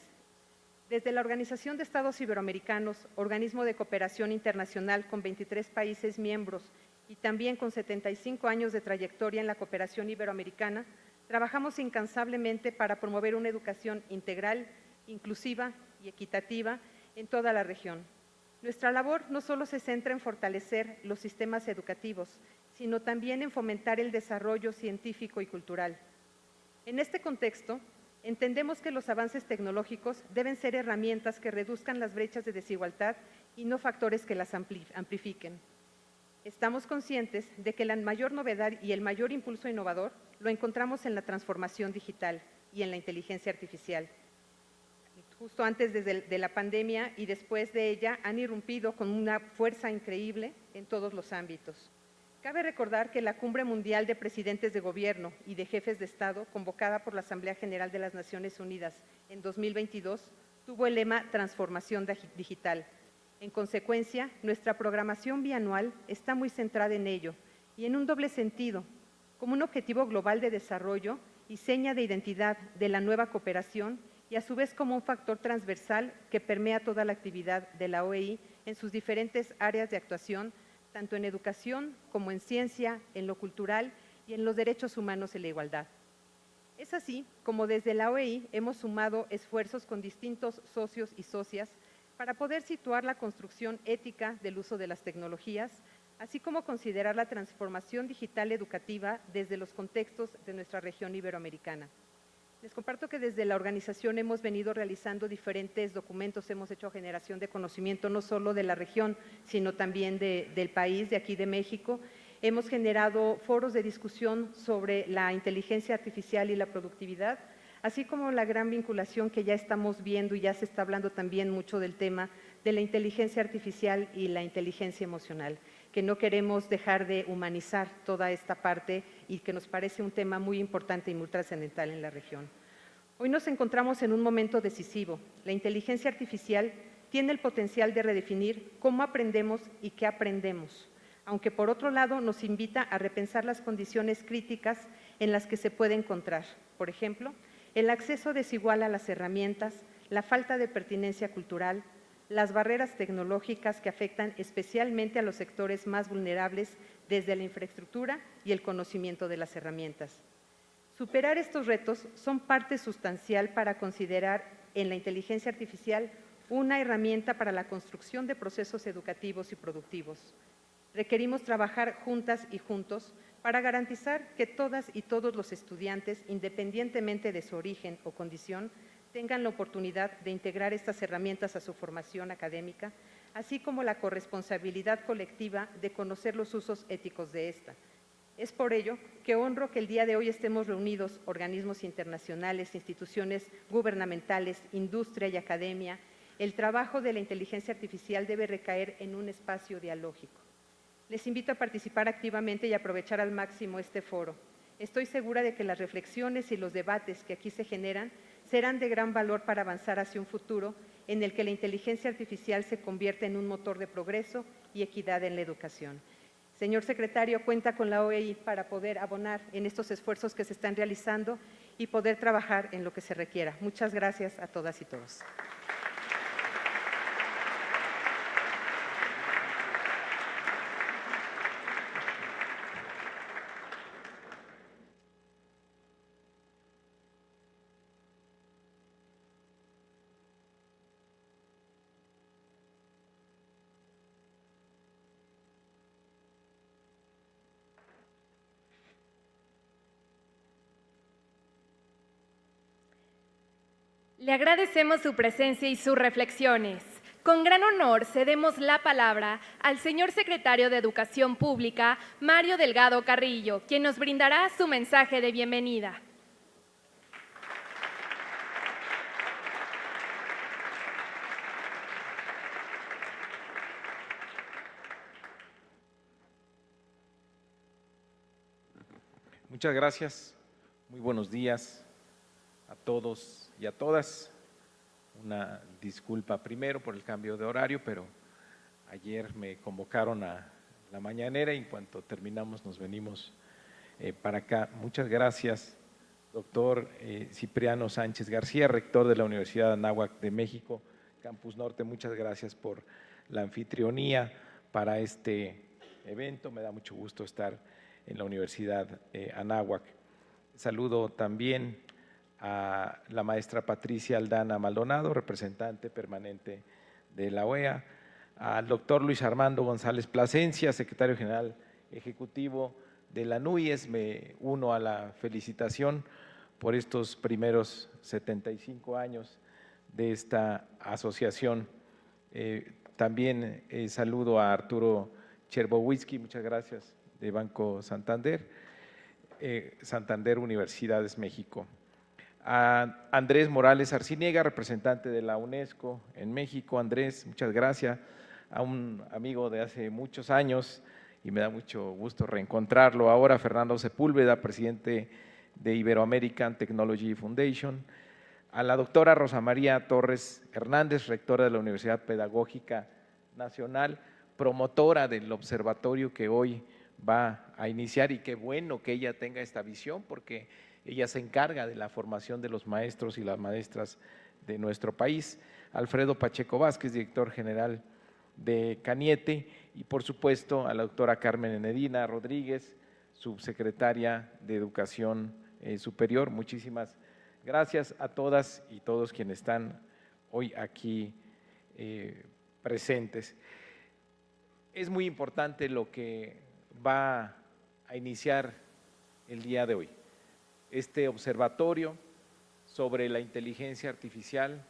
Desde la Organización de Estados Iberoamericanos, organismo de cooperación internacional con 23 países miembros y también con 75 años de trayectoria en la cooperación iberoamericana, trabajamos incansablemente para promover una educación integral, inclusiva y equitativa en toda la región. Nuestra labor no solo se centra en fortalecer los sistemas educativos, sino también en fomentar el desarrollo científico y cultural. En este contexto, entendemos que los avances tecnológicos deben ser herramientas que reduzcan las brechas de desigualdad y no factores que las amplifiquen. Estamos conscientes de que la mayor novedad y el mayor impulso innovador lo encontramos en la transformación digital y en la inteligencia artificial. Justo antes de la pandemia y después de ella han irrumpido con una fuerza increíble en todos los ámbitos. Cabe recordar que la Cumbre Mundial de Presidentes de Gobierno y de Jefes de Estado, convocada por la Asamblea General de las Naciones Unidas en 2022, tuvo el lema Transformación Digital. En consecuencia, nuestra programación bianual está muy centrada en ello y en un doble sentido, como un objetivo global de desarrollo y seña de identidad de la nueva cooperación, y a su vez como un factor transversal que permea toda la actividad de la OEI en sus diferentes áreas de actuación, tanto en educación como en ciencia, en lo cultural y en los derechos humanos y la igualdad. Es así como desde la OEI hemos sumado esfuerzos con distintos socios y socias para poder situar la construcción ética del uso de las tecnologías, así como considerar la transformación digital educativa desde los contextos de nuestra región iberoamericana. Les comparto que desde la organización hemos venido realizando diferentes documentos, hemos hecho generación de conocimiento no solo de la región, sino también del país, de aquí de México. Hemos generado foros de discusión sobre la inteligencia artificial y la productividad, así como la gran vinculación que ya estamos viendo y ya se está hablando también mucho del tema de la inteligencia artificial y la inteligencia emocional, que no queremos dejar de humanizar toda esta parte y que nos parece un tema muy importante y muy trascendental en la región. Hoy nos encontramos en un momento decisivo. La inteligencia artificial tiene el potencial de redefinir cómo aprendemos y qué aprendemos, aunque por otro lado nos invita a repensar las condiciones críticas en las que se puede encontrar. Por ejemplo, el acceso desigual a las herramientas, la falta de pertinencia cultural, las barreras tecnológicas que afectan especialmente a los sectores más vulnerables desde la infraestructura y el conocimiento de las herramientas. Superar estos retos son parte sustancial para considerar en la inteligencia artificial una herramienta para la construcción de procesos educativos y productivos. Requerimos trabajar juntas y juntos para garantizar que todas y todos los estudiantes, independientemente de su origen o condición, tengan la oportunidad de integrar estas herramientas a su formación académica, así como la corresponsabilidad colectiva de conocer los usos éticos de esta. Es por ello que honro que el día de hoy estemos reunidos organismos internacionales, instituciones gubernamentales, industria y academia. El trabajo de la inteligencia artificial debe recaer en un espacio dialógico. Les invito a participar activamente y aprovechar al máximo este foro. Estoy segura de que las reflexiones y los debates que aquí se generan serán de gran valor para avanzar hacia un futuro en el que la inteligencia artificial se convierta en un motor de progreso y equidad en la educación. Señor secretario, cuenta con la OEI para poder abonar en estos esfuerzos que se están realizando y poder trabajar en lo que se requiera. Muchas gracias a todas y todos. Le agradecemos su presencia y sus reflexiones. Con gran honor cedemos la palabra al señor secretario de Educación Pública, Mario Delgado Carrillo, quien nos brindará su mensaje de bienvenida. Muchas gracias. Muy buenos días a todos y a todas. Una disculpa primero por el cambio de horario, pero ayer me convocaron a la mañanera y en cuanto terminamos nos venimos para acá. Muchas gracias, doctor Cipriano Sánchez García, rector de la Universidad de Anáhuac de México, Campus Norte. Muchas gracias por la anfitrionía para este evento. Me da mucho gusto estar en la Universidad Anáhuac. Saludo también a la maestra Patricia Aldana Maldonado, representante permanente de la OEA, al doctor Luis Armando González Plasencia, secretario general ejecutivo de la NUYES. Me uno a la felicitación por estos primeros 75 años de esta asociación. También saludo a Arturo Cherbowitzki, muchas gracias, de Banco Santander, Santander Universidades México. A Andrés Morales Arciniega, representante de la UNESCO en México. Andrés, muchas gracias. A un amigo de hace muchos años y me da mucho gusto reencontrarlo ahora, Fernando Sepúlveda, presidente de Iberoamerican Technology Foundation. A la doctora Rosa María Torres Hernández, rectora de la Universidad Pedagógica Nacional, promotora del observatorio que hoy va a iniciar, y qué bueno que ella tenga esta visión porque ella se encarga de la formación de los maestros y las maestras de nuestro país. Alfredo Pacheco Vázquez, director general de Caniete, y por supuesto a la doctora Carmen Enedina Rodríguez, subsecretaria de Educación Superior. Muchísimas gracias a todas y todos quienes están hoy aquí presentes. Es muy importante lo que va a iniciar el día de hoy, este observatorio sobre la inteligencia artificial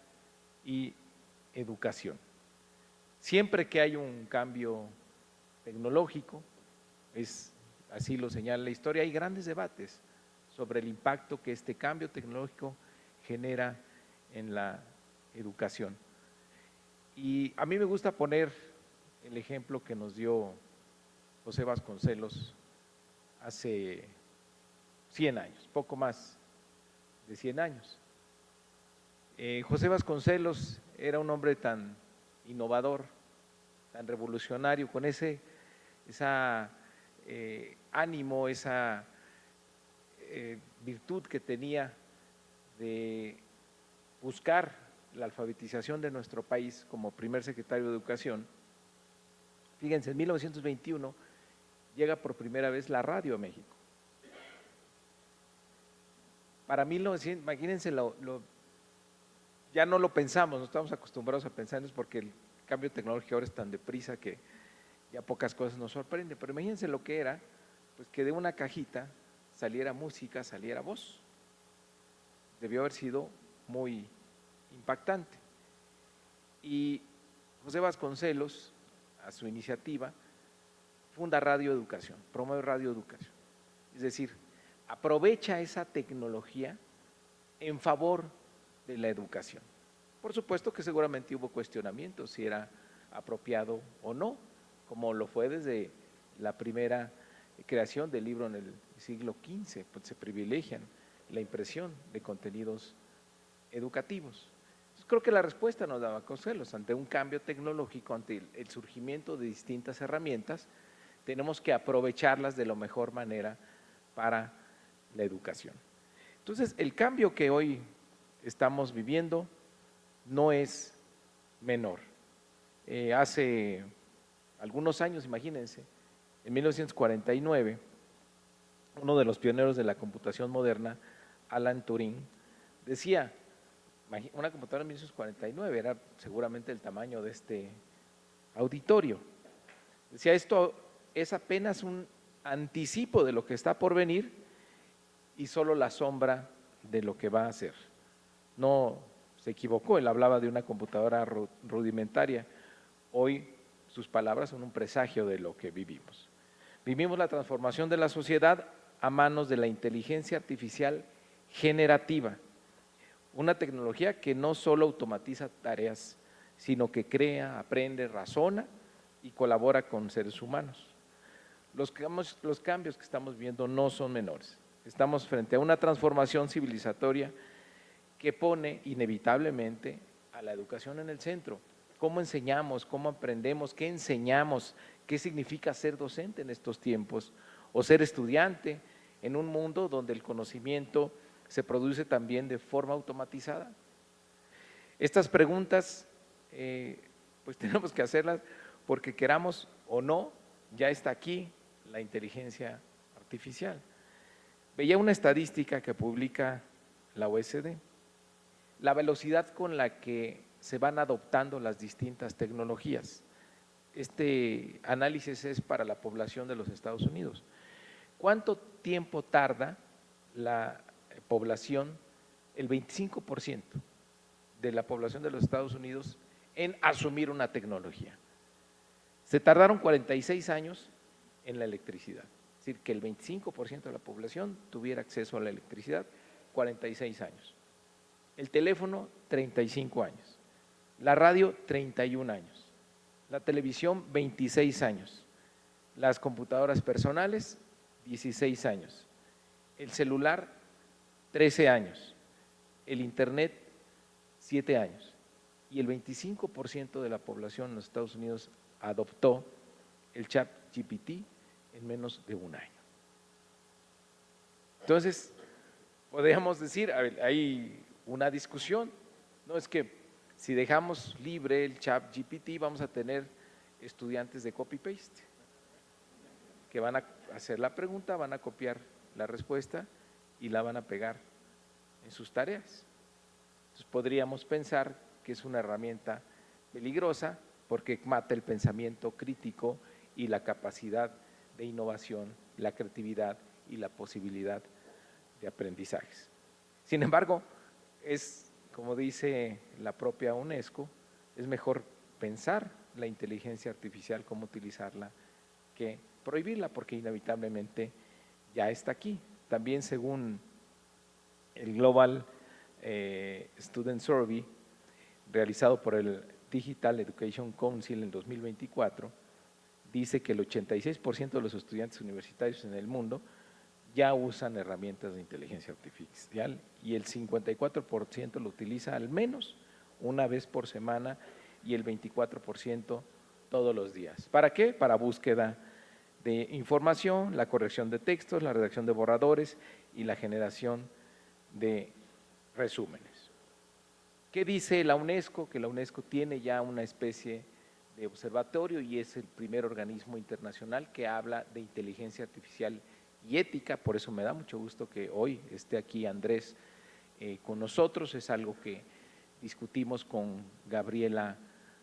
y educación. Siempre que hay un cambio tecnológico, así lo señala la historia, hay grandes debates sobre el impacto que este cambio tecnológico genera en la educación. Y a mí me gusta poner el ejemplo que nos dio José Vasconcelos hace 100 años, poco más de 100 años. José Vasconcelos era un hombre tan innovador, tan revolucionario, con ese ánimo, esa virtud que tenía de buscar la alfabetización de nuestro país como primer secretario de Educación. Fíjense, en 1921 llega por primera vez la radio a México. Para 1900, imagínense, ya no lo pensamos, no estamos acostumbrados a pensar en eso porque el cambio tecnológico ahora es tan deprisa que ya pocas cosas nos sorprenden, pero imagínense lo que era, pues que de una cajita saliera música, saliera voz. Debió haber sido muy impactante. Y José Vasconcelos, a su iniciativa, funda Radio Educación, promueve Radio Educación. Es decir, aprovecha esa tecnología en favor de la educación. Por supuesto que seguramente hubo cuestionamientos si era apropiado o no, como lo fue desde la primera creación del libro en el siglo XV, pues se privilegian la impresión de contenidos educativos. Entonces, creo que la respuesta nos daba Vasconcelos ante un cambio tecnológico, ante el surgimiento de distintas herramientas, tenemos que aprovecharlas de la mejor manera para la educación. Entonces, el cambio que hoy estamos viviendo no es menor. Hace algunos años, imagínense, en 1949, uno de los pioneros de la computación moderna, Alan Turing, decía, una computadora en 1949 era seguramente el tamaño de este auditorio. Decía, esto es apenas un anticipo de lo que está por venir y solo la sombra de lo que va a ser. No se equivocó, él hablaba de una computadora rudimentaria. Hoy sus palabras son un presagio de lo que vivimos. Vivimos la transformación de la sociedad a manos de la inteligencia artificial generativa, una tecnología que no solo automatiza tareas, sino que crea, aprende, razona y colabora con seres humanos. Los cambios que estamos viendo no son menores. Estamos frente a una transformación civilizatoria que pone inevitablemente a la educación en el centro. ¿Cómo enseñamos? ¿Cómo aprendemos? ¿Qué enseñamos? ¿Qué significa ser docente en estos tiempos? O ser estudiante en un mundo donde el conocimiento se produce también de forma automatizada. Estas preguntas pues tenemos que hacerlas porque queramos o no, ya está aquí la inteligencia artificial. Veía una estadística que publica la OECD, la velocidad con la que se van adoptando las distintas tecnologías. Este análisis es para la población de los Estados Unidos. ¿Cuánto tiempo tarda la población, el 25% de la población de los Estados Unidos en asumir una tecnología? Se tardaron 46 años en la electricidad, es decir, que el 25% de la población tuviera acceso a la electricidad, 46 años. El teléfono, 35 años. La radio, 31 años. La televisión, 26 años. Las computadoras personales, 16 años. El celular, 13 años. El internet, 7 años. Y el 25% de la población en los Estados Unidos adoptó el ChatGPT en menos de un año. Entonces, podríamos decir, hay una discusión, no es que si dejamos libre el ChatGPT vamos a tener estudiantes de copy-paste, que van a hacer la pregunta, van a copiar la respuesta y la van a pegar en sus tareas. Entonces, podríamos pensar que es una herramienta peligrosa porque mata el pensamiento crítico y la capacidad de innovación, la creatividad y la posibilidad de aprendizajes. Sin embargo, es, como dice la propia UNESCO, es mejor pensar la inteligencia artificial, cómo utilizarla, que prohibirla, porque inevitablemente ya está aquí. También según el Global Student Survey, realizado por el Digital Education Council en 2024, dice que el 86% de los estudiantes universitarios en el mundo ya usan herramientas de inteligencia artificial y el 54% lo utiliza al menos una vez por semana y el 24% todos los días. ¿Para qué? Para búsqueda de información, la corrección de textos, la redacción de borradores y la generación de resúmenes. ¿Qué dice la UNESCO? Que la UNESCO tiene ya una especie de observatorio y es el primer organismo internacional que habla de inteligencia artificial y ética, por eso me da mucho gusto que hoy esté aquí Andrés con nosotros, es algo que discutimos con Gabriela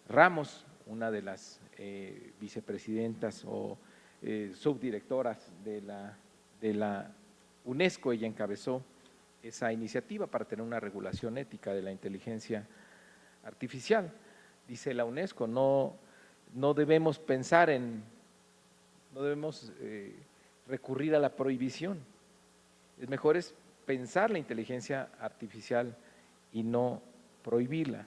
Ramos, una de las vicepresidentas o subdirectoras de la UNESCO. Ella encabezó esa iniciativa para tener una regulación ética de la inteligencia artificial. dice la UNESCO, no debemos pensar no debemos recurrir a la prohibición. Es mejor es pensar la inteligencia artificial y no prohibirla.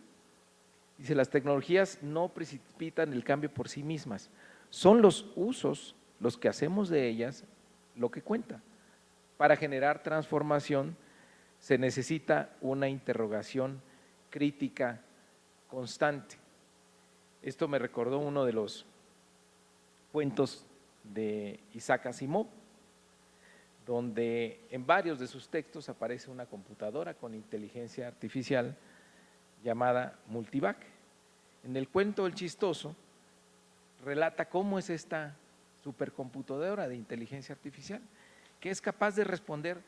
Dice, las tecnologías no precipitan el cambio por sí mismas, son los usos, los que hacemos de ellas, lo que cuenta. Para generar transformación se necesita una interrogación crítica constante. Esto me recordó uno de los cuentos de Isaac Asimov, donde en varios de sus textos aparece una computadora con inteligencia artificial llamada Multivac. En el cuento El Chistoso relata cómo es esta supercomputadora de inteligencia artificial, que es capaz de responder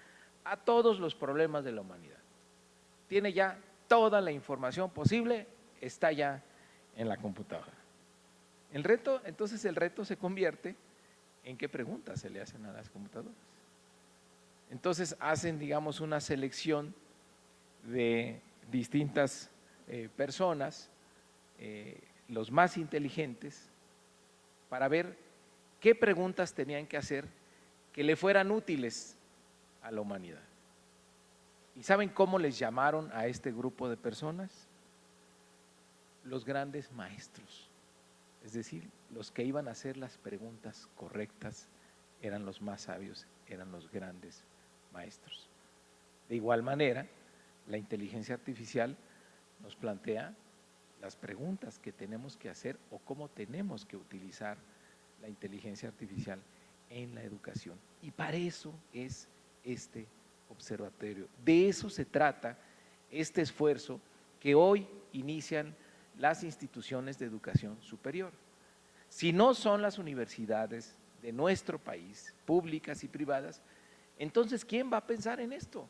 a todos los problemas de la humanidad. Tiene ya toda la información posible, está ya en la computadora. Entonces el reto se convierte en qué preguntas se le hacen a las computadoras. Entonces hacen, digamos, una selección de distintas personas, los más inteligentes, para ver qué preguntas tenían que hacer que le fueran útiles a la humanidad. ¿Y saben cómo les llamaron a este grupo de personas? Los grandes maestros. Es decir, los que iban a hacer las preguntas correctas eran los más sabios, eran los grandes maestros. De igual manera, la inteligencia artificial nos plantea las preguntas que tenemos que hacer o cómo tenemos que utilizar la inteligencia artificial en la educación. Y para eso es este observatorio. De eso se trata este esfuerzo que hoy inician las instituciones de educación superior. Si no son las universidades de nuestro país, públicas y privadas, entonces ¿quién va a pensar en esto?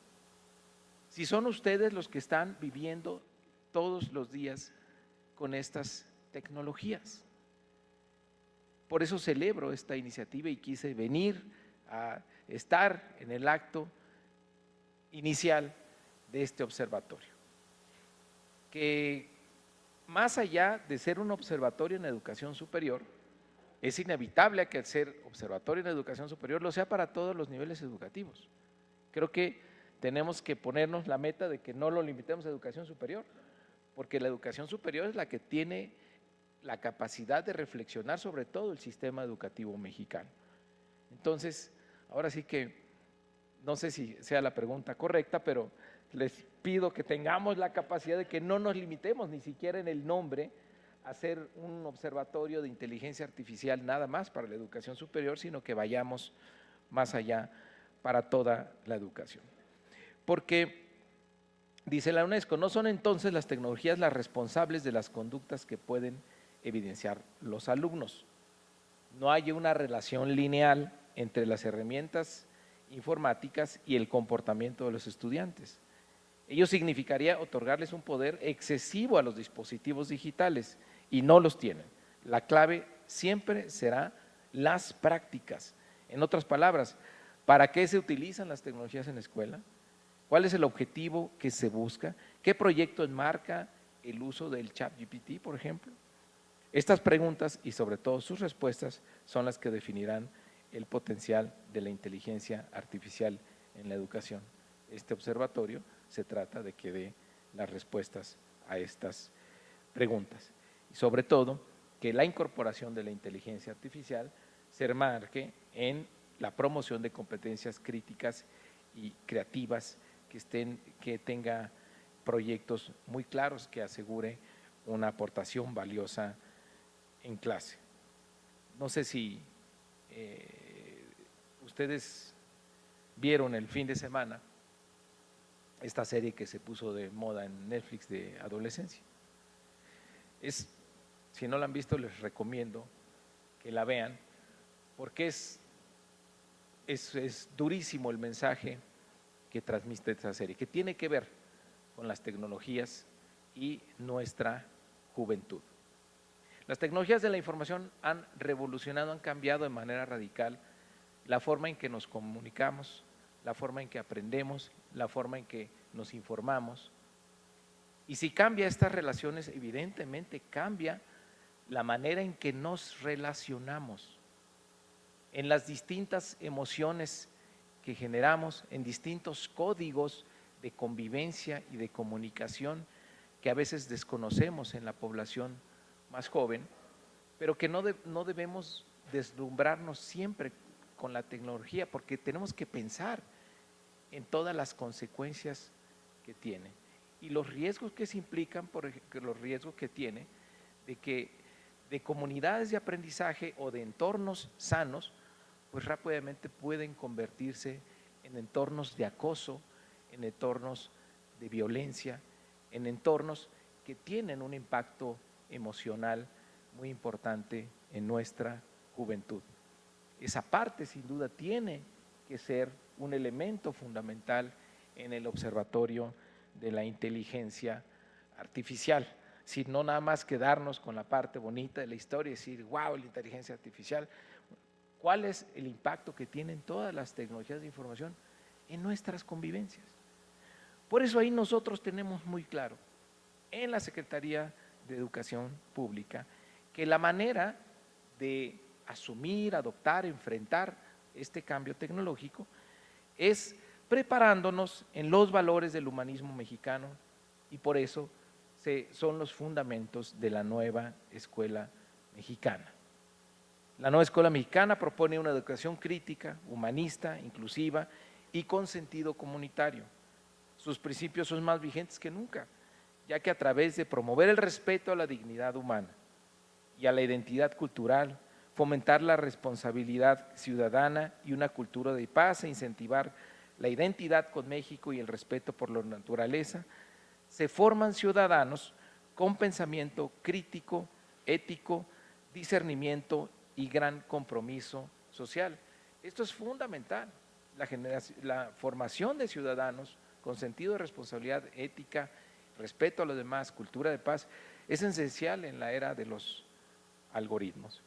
Si son ustedes los que están viviendo todos los días con estas tecnologías. Por eso celebro esta iniciativa y quise venir a estar en el acto inicial de este observatorio, que más allá de ser un observatorio en educación superior, es inevitable que al ser observatorio en educación superior lo sea para todos los niveles educativos. Creo que tenemos que ponernos la meta de que no lo limitemos a educación superior, porque la educación superior es la que tiene la capacidad de reflexionar sobre todo el sistema educativo mexicano. Entonces, ahora sí que no sé si sea la pregunta correcta, pero les pido que tengamos la capacidad de que no nos limitemos ni siquiera en el nombre a hacer un observatorio de inteligencia artificial nada más para la educación superior, sino que vayamos más allá para toda la educación. Porque, dice la UNESCO, no son entonces las tecnologías las responsables de las conductas que pueden evidenciar los alumnos. No hay una relación lineal entre las herramientas informáticas y el comportamiento de los estudiantes. Ello significaría otorgarles un poder excesivo a los dispositivos digitales y no los tienen. La clave siempre será las prácticas. En otras palabras, ¿para qué se utilizan las tecnologías en la escuela? ¿Cuál es el objetivo que se busca? ¿Qué proyecto enmarca el uso del ChatGPT, por ejemplo? Estas preguntas y sobre todo sus respuestas son las que definirán el potencial de la inteligencia artificial en la educación. Este observatorio se trata de que dé las respuestas a estas preguntas y sobre todo que la incorporación de la inteligencia artificial se enmarque en la promoción de competencias críticas y creativas que tenga proyectos muy claros que asegure una aportación valiosa en clase. No sé si ustedes vieron el fin de semana esta serie que se puso de moda en Netflix de adolescencia. Si no la han visto, les recomiendo que la vean, porque es durísimo el mensaje que transmite esta serie, que tiene que ver con las tecnologías y nuestra juventud. Las tecnologías de la información han revolucionado, han cambiado de manera radical la forma en que nos comunicamos, la forma en que aprendemos, la forma en que nos informamos Y si cambia estas relaciones, evidentemente cambia la manera en que nos relacionamos, en las distintas emociones que generamos, en distintos códigos de convivencia y de comunicación que a veces desconocemos en la población más joven, pero que no debemos deslumbrarnos siempre con la tecnología, porque tenemos que pensar en todas las consecuencias que tiene y los riesgos que se implican, por ejemplo, los riesgos que tiene de comunidades de aprendizaje o de entornos sanos, pues rápidamente pueden convertirse en entornos de acoso, en entornos de violencia, en entornos que tienen un impacto emocional muy importante en nuestra juventud. Esa parte sin duda tiene que ser un elemento fundamental en el observatorio de la inteligencia artificial, sin no nada más quedarnos con la parte bonita de la historia y decir, wow, la inteligencia artificial. ¿Cuál es el impacto que tienen todas las tecnologías de información en nuestras convivencias? Por eso ahí nosotros tenemos muy claro en la Secretaría de Educación Pública que la manera de asumir, adoptar, enfrentar este cambio tecnológico es preparándonos en los valores del humanismo mexicano y por eso son los fundamentos de la nueva escuela mexicana. La nueva escuela mexicana propone una educación crítica, humanista, inclusiva y con sentido comunitario. Sus principios son más vigentes que nunca, ya que a través de promover el respeto a la dignidad humana y a la identidad cultural, fomentar la responsabilidad ciudadana y una cultura de paz e incentivar la identidad con México y el respeto por la naturaleza, se forman ciudadanos con pensamiento crítico, ético, discernimiento y gran compromiso social. Esto es fundamental, la formación de ciudadanos con sentido de responsabilidad ética, respeto a los demás, cultura de paz, es esencial en la era de los algoritmos.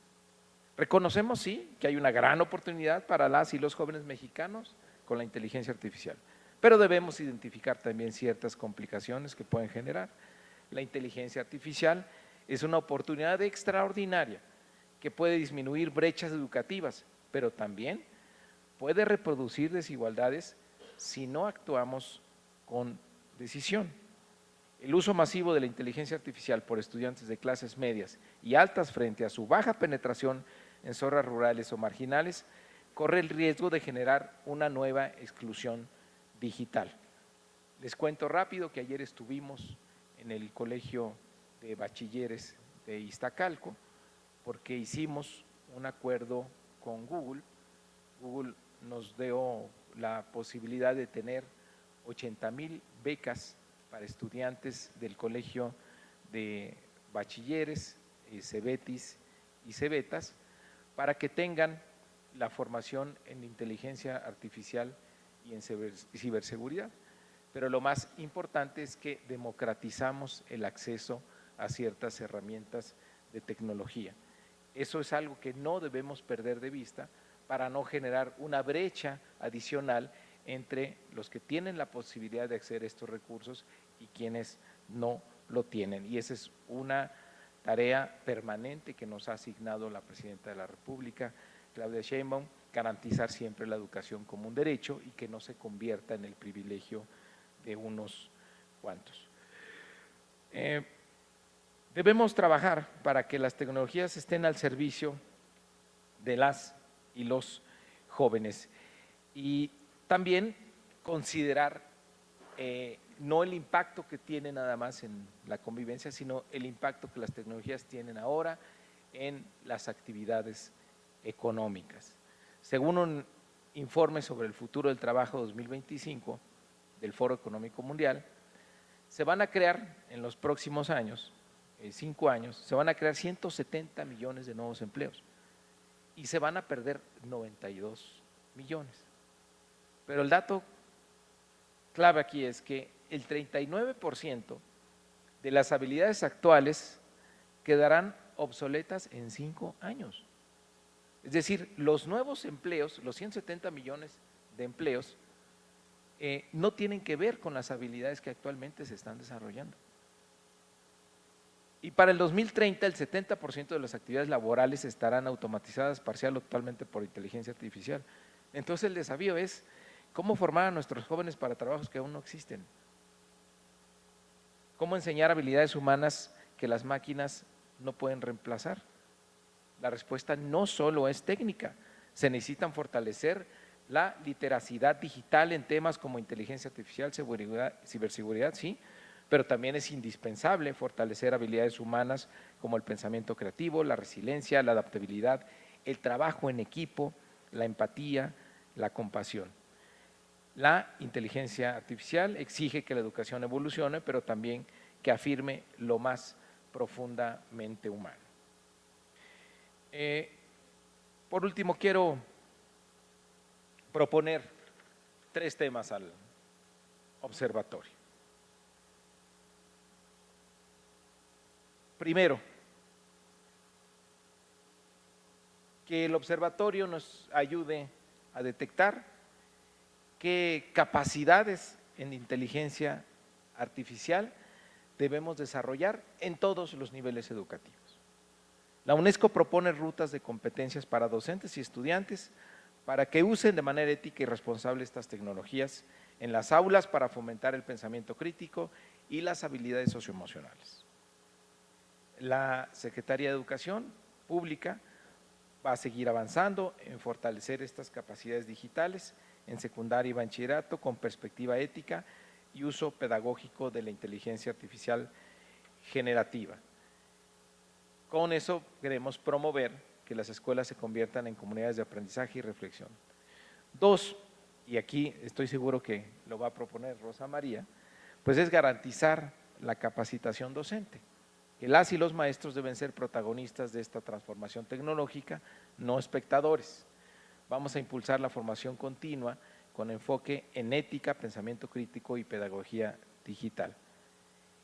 Reconocemos, sí, que hay una gran oportunidad para las y los jóvenes mexicanos con la inteligencia artificial, pero debemos identificar también ciertas complicaciones que pueden generar. La inteligencia artificial es una oportunidad extraordinaria que puede disminuir brechas educativas, pero también puede reproducir desigualdades si no actuamos con decisión. El uso masivo de la inteligencia artificial por estudiantes de clases medias y altas frente a su baja penetración en zonas rurales o marginales corre el riesgo de generar una nueva exclusión digital. Les cuento rápido que ayer estuvimos en el Colegio de Bachilleres de Iztacalco porque hicimos un acuerdo con Google. Google nos dio la posibilidad de tener 80,000 becas para estudiantes del Colegio de Bachilleres, Cebetis y Cebetas, para que tengan la formación en inteligencia artificial y en ciberseguridad. Pero lo más importante es que democratizamos el acceso a ciertas herramientas de tecnología. Eso es algo que no debemos perder de vista para no generar una brecha adicional entre los que tienen la posibilidad de acceder a estos recursos y quienes no lo tienen. Y esa es una tarea permanente que nos ha asignado la Presidenta de la República, Claudia Sheinbaum, garantizar siempre la educación como un derecho y que no se convierta en el privilegio de unos cuantos. Debemos trabajar para que las tecnologías estén al servicio de las y los jóvenes y también considerar no el impacto que tiene nada más en la convivencia, sino el impacto que las tecnologías tienen ahora en las actividades económicas. Según un informe sobre el futuro del trabajo 2025 del Foro Económico Mundial, se van a crear en los próximos años, 5 años, se van a crear 170 millones de nuevos empleos y se van a perder 92 millones. Pero el dato clave aquí es que el 39% de las habilidades actuales quedarán obsoletas en 5 años. Es decir, los nuevos empleos, los 170 millones de empleos, no tienen que ver con las habilidades que actualmente se están desarrollando. Y para el 2030, el 70% de las actividades laborales estarán automatizadas parcial o totalmente por inteligencia artificial. Entonces el desafío es cómo formar a nuestros jóvenes para trabajos que aún no existen. Cómo enseñar habilidades humanas que las máquinas no pueden reemplazar. La respuesta no solo es técnica, se necesitan fortalecer la literacidad digital en temas como inteligencia artificial, ciberseguridad, sí, pero también es indispensable fortalecer habilidades humanas como el pensamiento creativo, la resiliencia, la adaptabilidad, el trabajo en equipo, la empatía, la compasión. La inteligencia artificial exige que la educación evolucione, pero también que afirme lo más profundamente humano. Por último, quiero proponer 3 temas al observatorio. Primero, que el observatorio nos ayude a detectar qué capacidades en inteligencia artificial debemos desarrollar en todos los niveles educativos. La UNESCO propone rutas de competencias para docentes y estudiantes para que usen de manera ética y responsable estas tecnologías en las aulas para fomentar el pensamiento crítico y las habilidades socioemocionales. La Secretaría de Educación Pública va a seguir avanzando en fortalecer estas capacidades digitales en secundaria y bachillerato con perspectiva ética y uso pedagógico de la inteligencia artificial generativa. Con eso queremos promover que las escuelas se conviertan en comunidades de aprendizaje y reflexión. 2, y aquí estoy seguro que lo va a proponer Rosa María, pues es garantizar la capacitación docente. Que las y los maestros deben ser protagonistas de esta transformación tecnológica, no espectadores. Vamos a impulsar la formación continua con enfoque en ética, pensamiento crítico y pedagogía digital.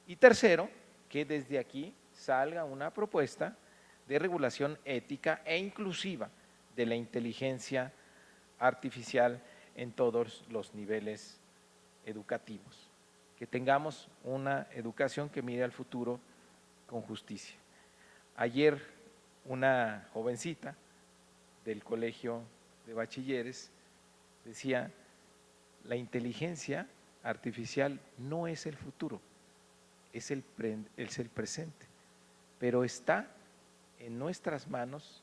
Y tercero, que desde aquí salga una propuesta de regulación ética e inclusiva de la inteligencia artificial en todos los niveles educativos. Que tengamos una educación que mire al futuro con justicia. Ayer una jovencita del colegio de bachilleres decía, la inteligencia artificial no es el futuro, es el presente, pero está en nuestras manos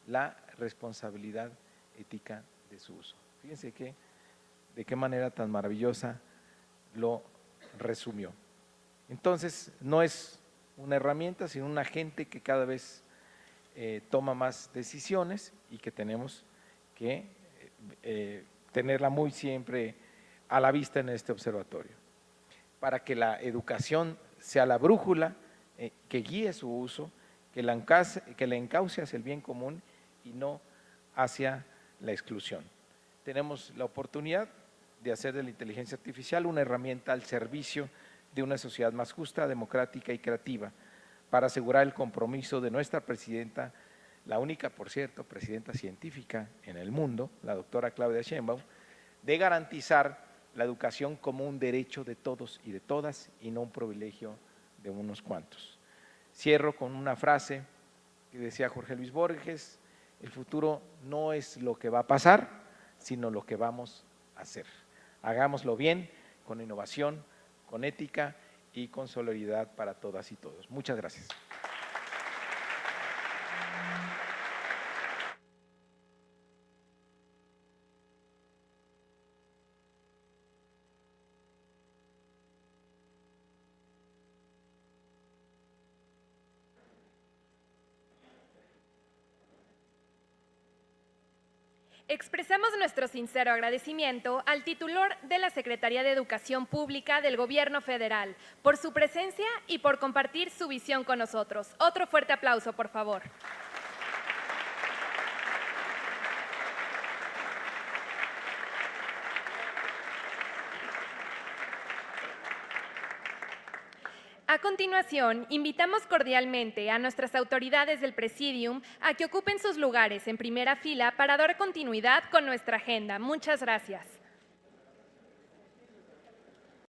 la responsabilidad ética de su uso. Fíjense de qué manera tan maravillosa lo resumió. Entonces, no es una herramienta, sino un agente que cada vez toma más decisiones y que tenemos que tenerla muy siempre a la vista en este observatorio, para que la educación sea la brújula que guíe su uso, que la encauce hacia el bien común y no hacia la exclusión. Tenemos la oportunidad de hacer de la inteligencia artificial una herramienta al servicio de una sociedad más justa, democrática y creativa, para asegurar el compromiso de nuestra presidenta, la única, por cierto, presidenta científica en el mundo, la doctora Claudia Sheinbaum, de garantizar la educación como un derecho de todos y de todas y no un privilegio de unos cuantos. Cierro con una frase que decía Jorge Luis Borges, el futuro no es lo que va a pasar, sino lo que vamos a hacer. Hagámoslo bien, con innovación, con ética y con solidaridad para todas y todos. Muchas gracias. Expresamos nuestro sincero agradecimiento al titular de la Secretaría de Educación Pública del Gobierno Federal por su presencia y por compartir su visión con nosotros. Otro fuerte aplauso, por favor. A continuación, invitamos cordialmente a nuestras autoridades del Presidium a que ocupen sus lugares en primera fila para dar continuidad con nuestra agenda. Muchas gracias.